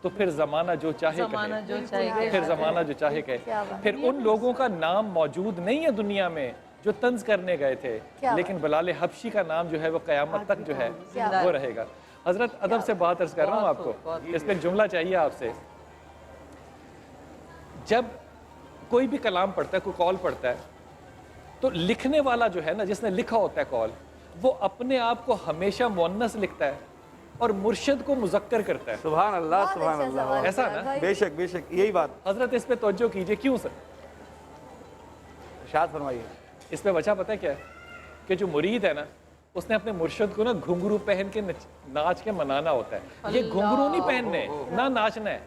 तो फिर ज़माना जो चाहे कहे, फिर ज़माना जो चाहे कहे। फिर उन लोगों का नाम मौजूद नहीं है दुनिया में जो तंज करने गए थे, लेकिन बिलाल हबशी का नाम जो है वो क़यामत तक जो है वो रहेगा। हजरत अदब से बात अर्ज कर रहा हूँ आपको, इस पर एक जुमला चाहिए आपसे। जब कोई भी कलाम पढ़ता है, कोई कॉल पढ़ता है, तो लिखने वाला जो है ना, जिसने लिखा होता है कॉल, वो अपने आप को हमेशा मुअन्नस लिखता है और मुर्शिद को मुज़क्कर करता है। सुभान अल्लाह, सुभान अल्लाह। ऐसा ना? बेशक बेशक, यही बात। हजरत इस पे तवज्जो कीजिए। क्यों सर? इरशाद फरमाइए। इस पे वजह पता है क्या है? कि जो मुरीद है ना, उसने अपने मुर्शिद को ना घुंघरू पहन के नाच के मनाना होता है। ये घुंघरू नहीं पहनने, ना नाचना है,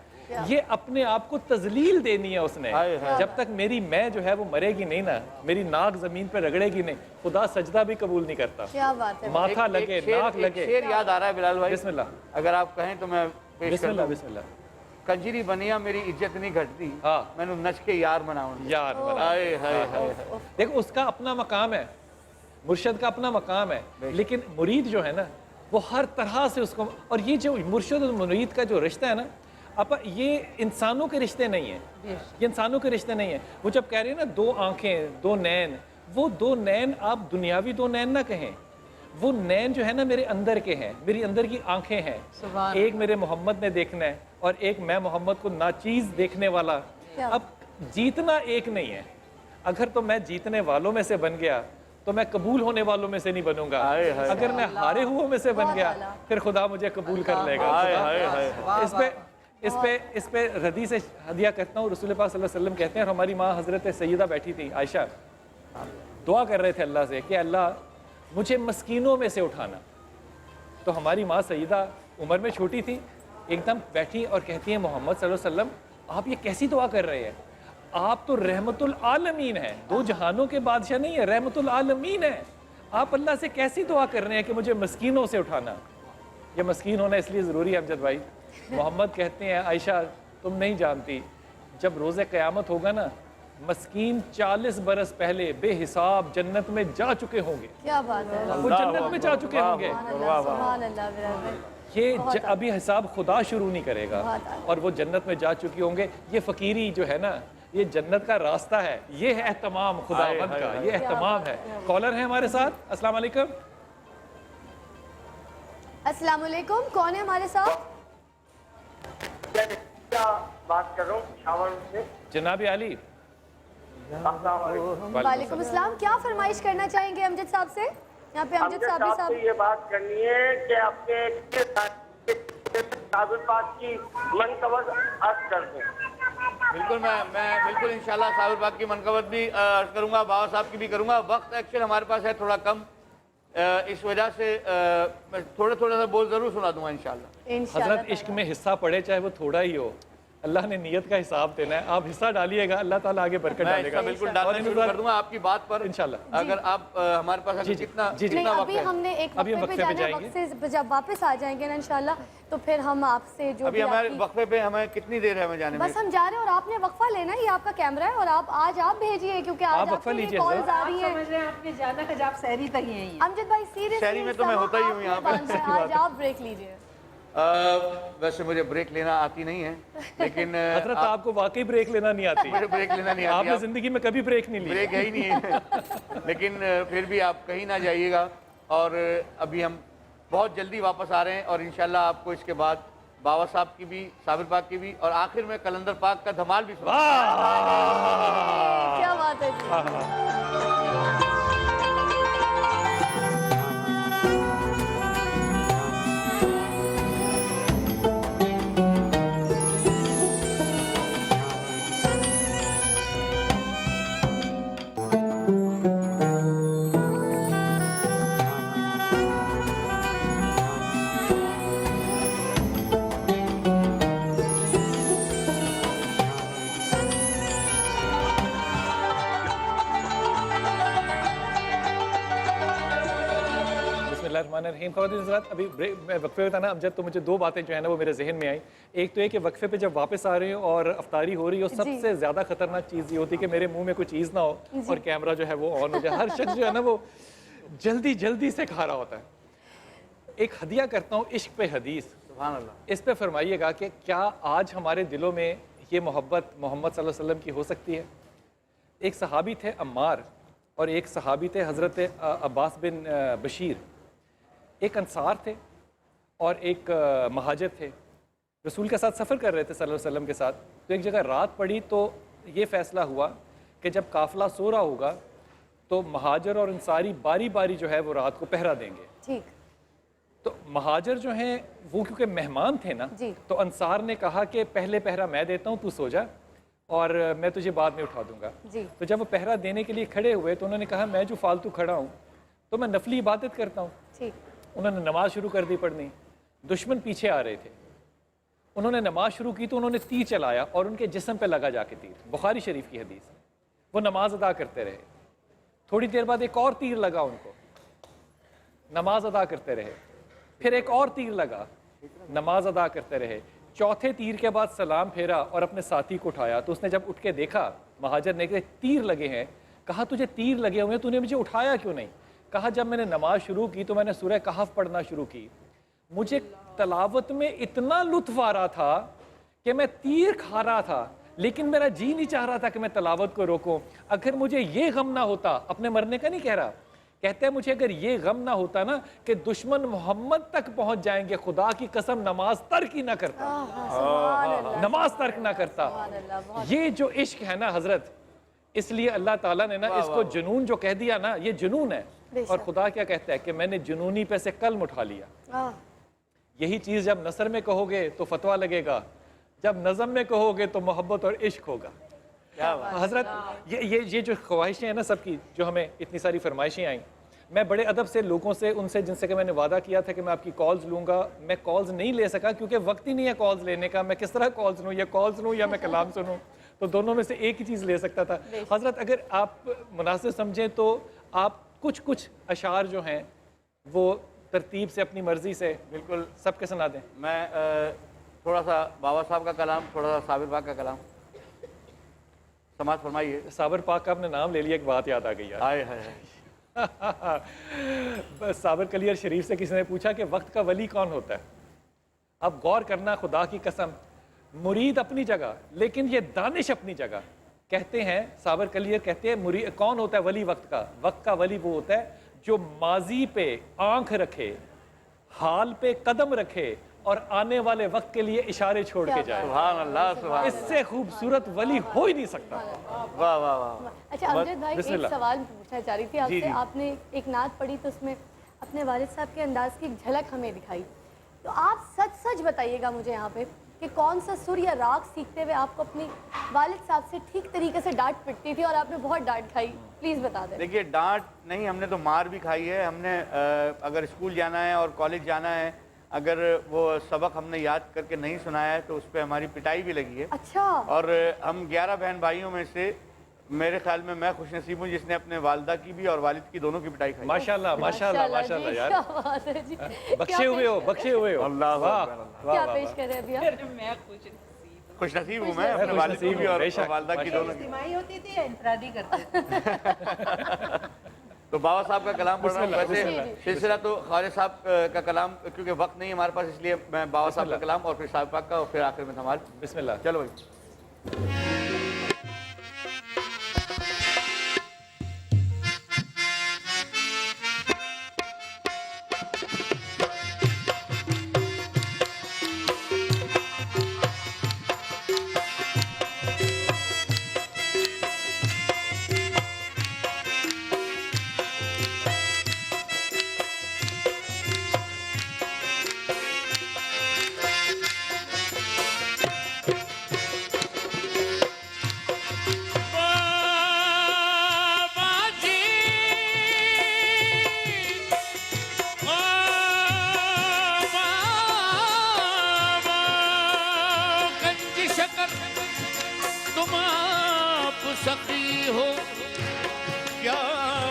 ये अपने आप को तजलील देनी है उसने। जब तक मेरी मैं जो है वो मरेगी नहीं ना, मेरी नाक जमीन पे रगड़ेगी नहीं, खुदा सजदा भी कबूल नहीं करता। क्या बात है? माथा लगे, नाक लगे। शेर याद आ रहा है बिलाल भाई, बिस्मिल्लाह, अगर आप कहें तो मैं पेश कर दूं। बिस्मिल्लाह। कंजरी बनिया मेरी इज्जत नहीं घटती, हाँ, मैंने नच के यार मनाऊं। यार देखो, उसका अपना मकाम है, मुर्शिद का अपना मकाम है, लेकिन मुरीद जो है ना वो हर तरह से उसको, और ये जो मुर्शिद और मुरीद का जो रिश्ता है ना, अब ये इंसानों के रिश्ते नहीं है, ये इंसानों के रिश्ते नहीं है। वो जब कह रहे हैं ना दो आंखें, दो नैन, वो दो नैन आप दुनियावी दो नैन ना कहें, वो नैन जो है ना मेरे अंदर के हैं, मेरी अंदर की आंखें हैं। एक मेरे मोहम्मद ने देखना है और एक मैं मोहम्मद को नाचीज देखने वाला। अब जीतना एक नहीं है, अगर तो मैं जीतने वालों में से बन गया तो मैं कबूल होने वालों में से नहीं बनूंगा। अगर मैं हारे हुओं में से बन गया फिर खुदा मुझे कबूल कर लेगा। इस पे रदी से हदिया करता हूँ। रसूल पाक सल्लल्लाहु अलैहि वसल्लम कहते हैं, और हमारी माँ हज़रत सैयदा बैठी थी आयशा, दुआ कर रहे थे अल्लाह से कि अल्लाह मुझे मस्कीनों में से उठाना। तो हमारी माँ सैयदा उम्र में छोटी थी, एकदम बैठी और कहती है मोहम्मद सल्लल्लाहु अलैहि वसल्लम आप ये कैसी दुआ कर रहे हैं? आप तो रहमतुल आलमीन हैं, दो जहानों के बादशाह नहीं है, रहमतुल आलमीन है। आप अल्लाह से कैसी दुआ कर रहे हैं कि मुझे मस्कीनों से उठाना? ये मस्कीन होना इसलिए ज़रूरी है अमजद भाई। मोहम्मद कहते हैं आयशा तुम नहीं जानती, जब रोज़े क़यामत होगा ना, मस्कीन 40 बरस पहले बेहिसाब जन्नत में जा चुके होंगे। क्या बात है? वो जन्नत में जा चुके होंगे। ये अभी हिसाब खुदा शुरू नहीं करेगा और वो जन्नत में जा चुके होंगे। ये फ़कीरी जो है ना, ये जन्नत का रास्ता है, ये है एहतमाम खुदावंद का, ये एहतमाम है। कॉलर है हमारे साथ। अस्सलाम वालेकुम। अस्सलाम वालेकुम, कौन है हमारे साथ? बात कर रहा हूँ शावर से। जनाब अली। वालेकुम अस्सलाम, क्या फरमाइश करना चाहेंगे अमजद साहब से? यहाँ पे अमजद साहब ये बात करनी है कि आपके साबिर पाक की मनकबत अर्ज कर दें। बिल्कुल, मैं बिल्कुल इंशाल्लाह साबिर पाक की मनकबत भी अर्ज करूँगा, बाबा साहब की भी करूँगा। वक्त एक्चुअली हमारे पास है थोड़ा कम, इस वजह से मैं थोड़ा सा बोल ज़रूर सुना दूंगा इंशाल्लाह। हजरत इश्क में हिस्सा पड़े चाहे वो थोड़ा ही हो, अल्लाह ने नियत का हिसाब देना है। आप हिस्सा डालिएगा, अल्लाह ताला आगे बरकत डालेगा। बिल्कुल डालना शुरू कर दूंगा आपकी बात पर इंशाल्लाह। अगर आप हमारे पास कितना अभी हमने एक वक्फे पे जाना है, वक्फे से जब वापस आ जाएंगे ना इंशाल्लाह, तो फिर हम आपसे जो अभी हमारे वक्फे पे हमें कितनी देर है हमें जाने में? बस हम जा रहे हैं और आपने वक्फा लेना है, ये आपका कैमरा है और आप भेजिए क्योंकि आज वक्फा लीजिए। कॉल्स आ रही है। समझ रहे हैं आपने जाना है, आप सहरी तक ही हैं। अमजद भाई सीरियसली शहरी में तो मैं होता ही हूँ यहाँ पे। आज आप ब्रेक लीजिए। वैसे मुझे ब्रेक लेना आती नहीं है, लेकिन हजरत आपको वाकई ब्रेक लेना नहीं आती? मुझे ब्रेक लेना नहीं आती। आपने जिंदगी में कभी ब्रेक नहीं ली? ब्रेक है ही नहीं है। लेकिन फिर भी आप कहीं ना जाइएगा, और अभी हम बहुत जल्दी वापस आ रहे हैं और इंशाल्लाह आपको इसके बाद बाबा साहब की भी, साबिर पाक की भी, और आखिर में कलंदर पाक का धमाल भी सुना। क्या बात है। बिस्मिल्लाहिर्रहमानिर्रहीम। ख़वातीन हज़रात, अभी मैं वक्फे में था ना अमजद, तो मुझे दो बातें जो है ना वो मेरे जहन में आई। एक तो ये कि वक्फे पे जब वापस आ रहे हो और अफ्तारी हो रही हो, सबसे ज़्यादा ख़तरनाक चीज़ ये होती है कि मेरे मुंह में कोई चीज़ ना हो और कैमरा जो है वो ऑन हो जाए। हर शख्स जो है ना वो जल्दी जल्दी से खा रहा होता है। एक हदिया करता हूँ इश्क पे हदीस, सुभान अल्लाह। इस पे फरमाइएगा कि क्या आज हमारे दिलों में ये मोहब्बत मोहम्मद सल्लल्लाहु अलैहि वसल्लम की हो सकती है? एक सहाबी थे अम्मार और एक सहाबी थे हज़रत अब्बास बिन बशीर। एक अंसार थे और एक महाजिर थे, रसूल के साथ सफ़र कर रहे थे सल्लल्लाहु अलैहि वसल्लम के साथ। तो एक जगह रात पड़ी तो ये फ़ैसला हुआ कि जब काफ़िला सो रहा होगा तो महाजिर और अंसारी बारी बारी जो है वो रात को पहरा देंगे। ठीक। तो महाजिर जो हैं वो क्योंकि मेहमान थे ना, तो अंसार ने कहा कि पहले पहरा मैं देता हूँ, तू सो जा और मैं तुझे बाद में उठा दूंगा। तो जब वो पहरा देने के लिए खड़े हुए तो उन्होंने कहा मैं जो फालतू खड़ा हूँ तो मैं नफली इबादत करता हूँ। उन्होंने नमाज शुरू कर दी पढ़नी। दुश्मन पीछे आ रहे थे, उन्होंने नमाज शुरू की तो उन्होंने तीर चलाया और उनके जिस्म पे लगा जाके तीर। बुखारी शरीफ की हदीस। वो नमाज अदा करते रहे। थोड़ी देर बाद एक और तीर लगा उनको, नमाज अदा करते रहे। फिर एक और तीर लगा, नमाज अदा करते रहे। चौथे तीर के बाद सलाम फेरा और अपने साथी को उठाया। तो उसने जब उठ के देखा, महाजिर ने कि तीर लगे हैं। कहा तुझे तीर लगे हुए हैं, तूने मुझे उठाया क्यों नहीं? कहा जब मैंने नमाज शुरू की तो मैंने सूरह कहफ पढ़ना शुरू की। मुझे तलावत में इतना लुत्फ आ रहा था कि मैं तीर खा रहा था, लेकिन मेरा जी नहीं चाह रहा था कि मैं तलावत को रोकूं। अगर मुझे ये गम ना होता, अपने मरने का नहीं कह रहा, कहते हैं मुझे अगर ये गम ना होता ना कि दुश्मन मोहम्मद तक पहुंच जाएंगे, खुदा की कसम नमाज तर्क ही ना करता, नमाज तर्क ना करता। ये जो इश्क है ना हजरत, इसलिए अल्लाह ताला ने ना इसको जुनून जो कह दिया ना, ये जुनून है। और खुदा क्या कहता है कि मैंने जुनूनी पे से कलम उठा लिया। यही चीज जब नसर में कहोगे तो फतवा लगेगा, जब नज़म में कहोगे तो मोहब्बत और इश्क होगा। हजरत ये जो ख्वाहिशें हैं ना सबकी, जो हमें इतनी सारी फरमाइशें आई, मैं बड़े अदब से लोगों से, उनसे जिनसे कि मैंने वादा किया था कि मैं आपकी कॉल्स लूँगा, मैं कॉल्स नहीं ले सका क्योंकि वक्त ही नहीं है कॉल्स लेने का। मैं किस तरह कॉल्स लूँ, या कॉल्स लूँ या मैं कलाम सुनूँ? तो दोनों में से एक ही चीज़ ले सकता था। हजरत अगर आप मुनासिब समझें तो आप कुछ कुछ अशार जो हैं वो तरतीब से अपनी मर्जी से बिल्कुल सबके सुना दें। मैं थोड़ा सा बाबा साहब का कलाम, थोड़ा सा साबिर पाक का कलाम समाज फरमाइए। साबिर पाक का आपने नाम ले लिया, एक बात याद आ गई यार। हाय हाय बस साबिर कलियर शरीफ से किसी ने पूछा कि वक्त का वली कौन होता है? अब गौर करना, खुदा की कसम, मुरीद अपनी जगह लेकिन ये दानिश अपनी जगह। कहते हैं साबिर कलियर कहते हैं मुरीद कौन होता है वली वक्त का? वक्त का वली वो होता है जो माजी पे आंख रखे, हाल पे कदम रखे और आने वाले वक्त के लिए इशारे छोड़ के जाए। सुभान अल्लाह, सुभान। इससे खूबसूरत वली हो ही नहीं सकता। वाह वाह वाह। अच्छा अमजद भाई, एक सवाल पूछना चाह रही थी आपसे। आपने एक नात पढ़ी तो उसमें अपने वालिद साहब के अंदाज की एक झलक हमें दिखाई। तो आप सच सच बताइएगा मुझे यहाँ पे कि कौन सा सुर या राग सीखते हुए आपको अपनी वालिद साहब से ठीक तरीके से डांट पिटती थी और आपने बहुत डांट खाई? प्लीज़ बता दें। देखिए, डांट नहीं, हमने तो मार भी खाई है। हमने अगर स्कूल जाना है और कॉलेज जाना है, अगर वो सबक हमने याद करके नहीं सुनाया है तो उस पर हमारी पिटाई भी लगी है। अच्छा। और हम 11 बहन भाइयों में से मेरे ख्याल में मैं खुशनसीब हूँ जिसने अपने वालिदा की भी और वालिद की दोनों की पिटाई खाई। माशाल्लाह माशाल्लाह माशाल्लाह यार, बख्शे हुए हो, बख्शे हुए हो। अल्लाह वाह। क्या पेश कर रहे हैं अभी आप? मैं खुशनसीब हूँ मैं, अपने वालिद की भी और वालिदा की दोनों की। इज्तिमाई होती थी या इंफरादी करते? तो बाबा साहब का कलाम पढ़ रहा हूँ। वैसे सिलसिला तो ख्वाजा साहब का कलाम, क्योंकि वक्त नहीं है हमारे पास, इसलिए मैं बाबा साहब का कलाम और फिर साहिब पाक का और फिर आखिर में धमाल। बिस्मिल्लाह। चलो भाई। सखी हो क्या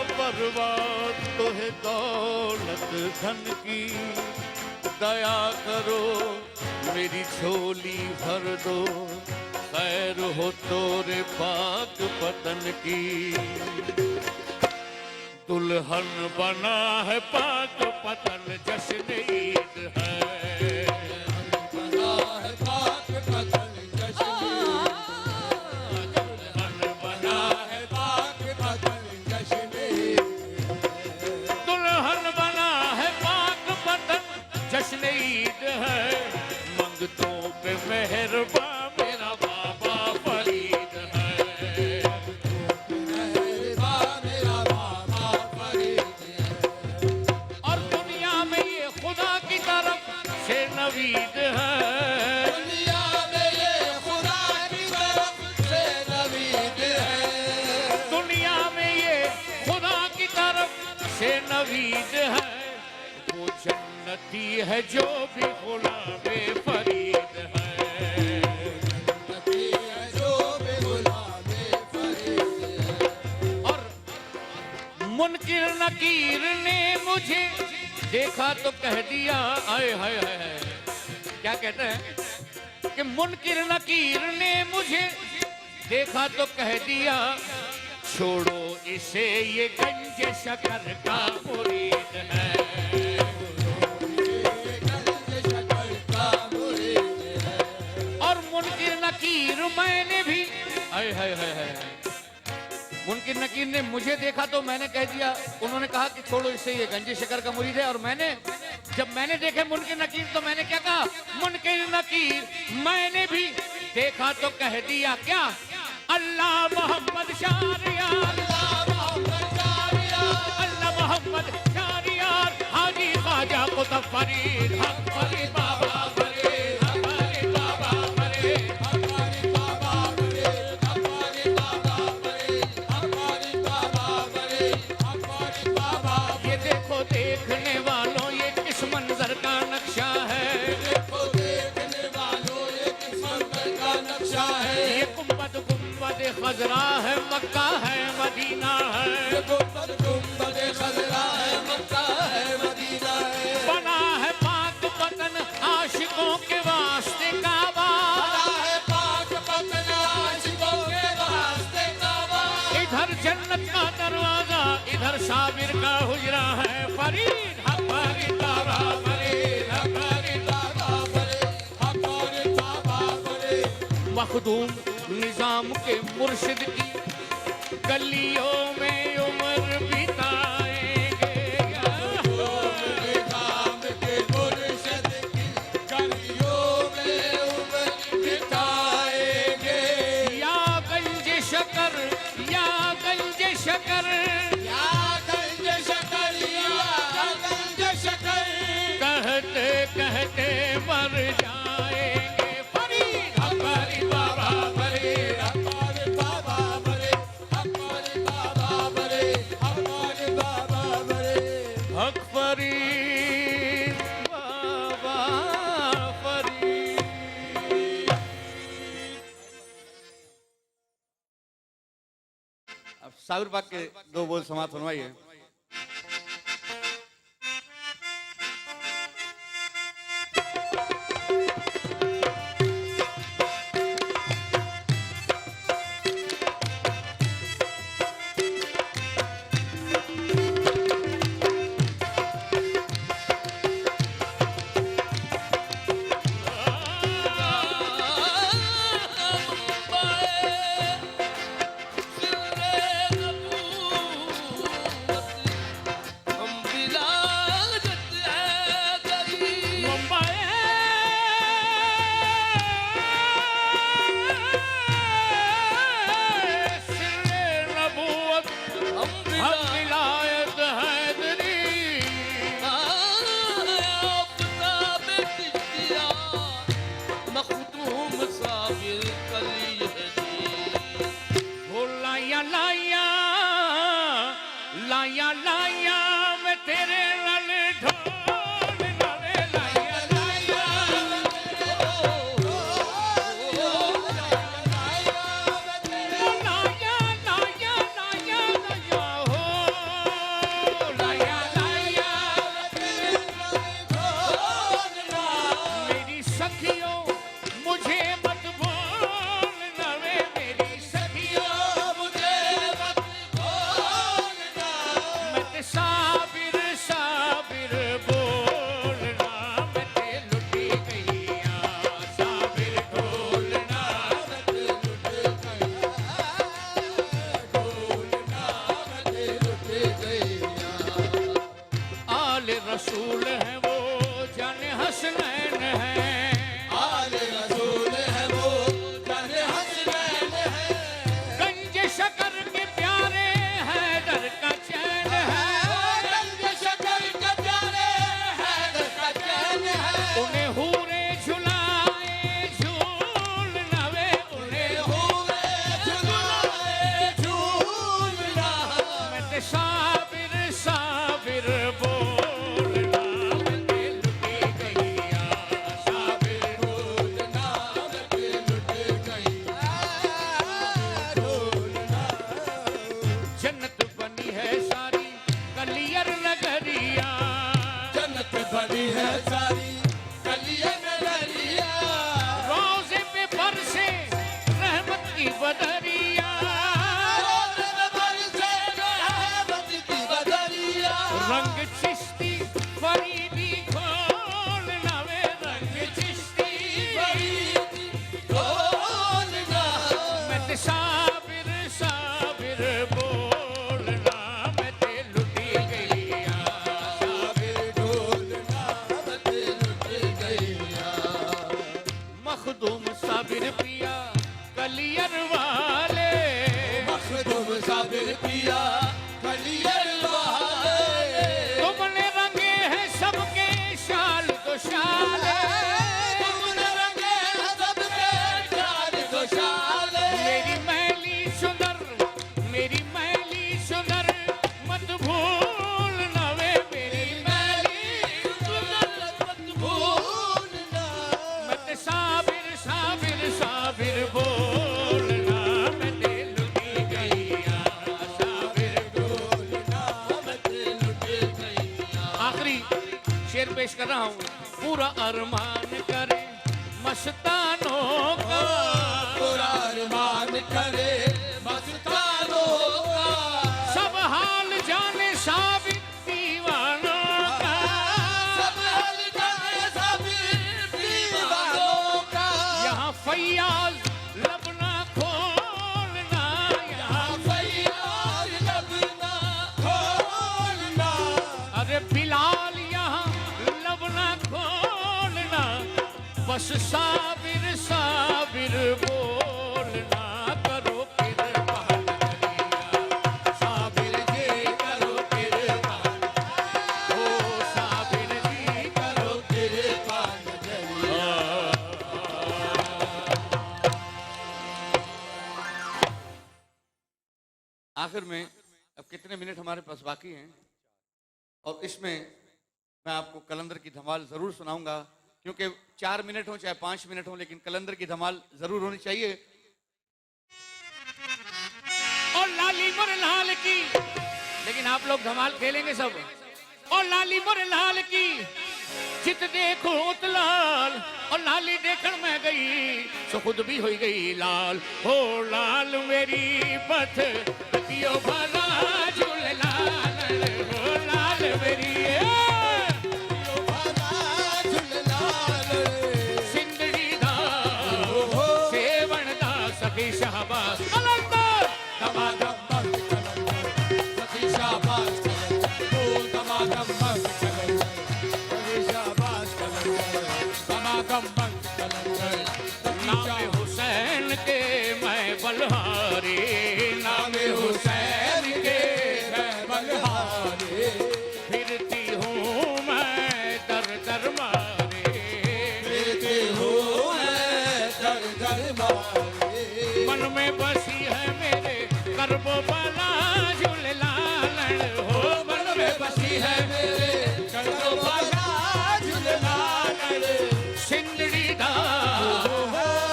परवाह तो है दौलत धन की दया करो, मेरी झोली भर दो, खैर हो तोरे पाक पतन की। दुल्हन बना है पाक पतन, जश्न ईद है। जश्न ईद है, मंगतों पे मेहरबा मेरा बाबा फरीद है। और दुनिया में ये खुदा की तरफ से नवीद है। दुनिया में ये खुदा की तरफ से नवीद है। दुनिया में ये खुदा की तरफ से नवीद है। वो जन्नती है जो भी गुलामे फरीद है। जन्नती है जो भी गुलामे फरीद है। और मुनकिर नकीर ने मुझे देखा तो कह दिया, आए हाय हाय, क्या कहते हैं कि मुनकिर नकीर ने मुझे देखा तो कह दिया, छोड़ो इसे ये गंज शकर का मुरीद है। नकीर मैंने भी, हाय हाय हाय हाय, मुनकिर नकीर ने मुझे देखा तो मैंने कह दिया, उन्होंने कहा कि छोड़ो इससे ये गंजे शकर का मुरीद है। और जब मैंने देखे मुनकिर नकीर तो मैंने क्या कहा, मुनकिर नकीर मैंने भी देखा तो कह दिया क्या, अल्लाह मोहम्मद शारियार, अल्लाह मोहम्मद शारियार, हाजी ख्वाजा कुतुब फरीद, हक फरीद बाबा देखने वालों ये किस मंजर का नक्शा है। देखो देखने वालों ये किस मंजर का नक्शा है। ये गुंबद गुंबद खजरा है, मक्का है मदीना है। ये गुंबद गुंबद खजरा है, मक्का है मदीना है। बना है पाक पतन आशिकों के वास्ते काबा, बना है पाक पतन आशिकों के वास्ते काबा। इधर जन्नत का दरवाजा, इधर साबिर का हुजरा है। फरीद हमारी बाबा फरीद, हमारी बाबा फरीद, हमारी बाबा फरीद। मखदूम निजाम के मुर्शिद की गलियों में उम्र बिताएंगे। निजाम के मुर्शिद की गलियों में उम्र बिताएंगे। या गंज शकर, या गंज शकर, कहते मर जाएंगे। फरीद हमारी बाबा फरीद, हमारे बाबा फरीद, हमारे बाबा फरीद, हमारे बाबा फरीद, हक फरीद बाबा फरीद। अब साबिर पाक के दो बोल समाप्त फरमाइए। साबिर पिया कलियर बहारे तुमने रंगे हैं सबके शाल तो शाल तुमने रंगे हैं सबके शाल तो शाल मेरी मैली सुंदर मत भूलना वे मेरी मैली सुंदर मत भूलना मत साबिर साबिर साबिर बोलना मैं दिल लुटी गईया साबिर भूलना मत लुट गईया। आखिरी शेर पेश कर रहा हूँ। पूरा अरमान करे मस्तानों का पूरा अरमान करे मस्तानों का सब हाल जाने साबिर दीवानों का सब हल जाने साबिर दीवानों का यहाँ फैयाज लब ना खोलना यहाँ फैयाज लब ना खोलना अरे बिलाल यहाँ लब ना खोलना बस साबिर साबिर बोलना करो कृपा नजरिया साबिर जी करो कृपा ओ साबिर जी करो कृपा नजरिया। आखिर में अब कितने मिनट हमारे पास बाकी हैं और इसमें मैं आपको कलंदर की धमाल जरूर सुनाऊंगा क्योंकि 4 मिनट हो चाहे 5 मिनट हो लेकिन कलंदर की धमाल जरूर होनी चाहिए। और लाली मोर लाल की लेकिन आप लोग धमाल खेलेंगे सब। और लाली मोर लाल की चित देखो उतलाल और लाली देखण में गई सो खुद भी हो गई लाल हो लाल मेरी बथ दियो भला झूल लाल हो लाल मेरी शाहबाज कलंदर दमादम मस्त कलंदर सखी शाहबाज कलंदर दमादम मस्त कलंदर सखी शाहबाज कलंदर दमादम मस्त कलंदर नाम हुसैन के मैं बलहारी नाम हुसैन के मैं बलहारी फिरती हूँ मैं दर दर मारे फिरती हूँ मैं दर दर मारे मन में बसी है मेरे करबो बला झूल लाल हो मन में बसी है मेरे करबो बला झूल लाल सिंदड़ी दा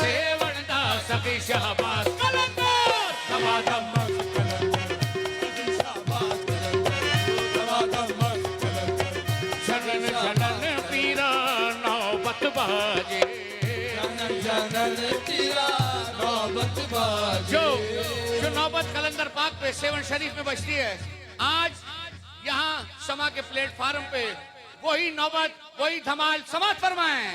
सेवण दा सखी शाहबाज कलंदर दमादम मस्त कलंदर सखी शाहबाज कलंदर दमादम मस्त कलंदर जनन जनन पीरा नौबत बाजे जनन जनन पीरा नौबत बाजे जो नौबत कलंदर पाक पे सेवन शरीफ में बजती है आज यहाँ समा के प्लेटफार्म पे वही नौबत वही धमाल समाप्त फरमाएं।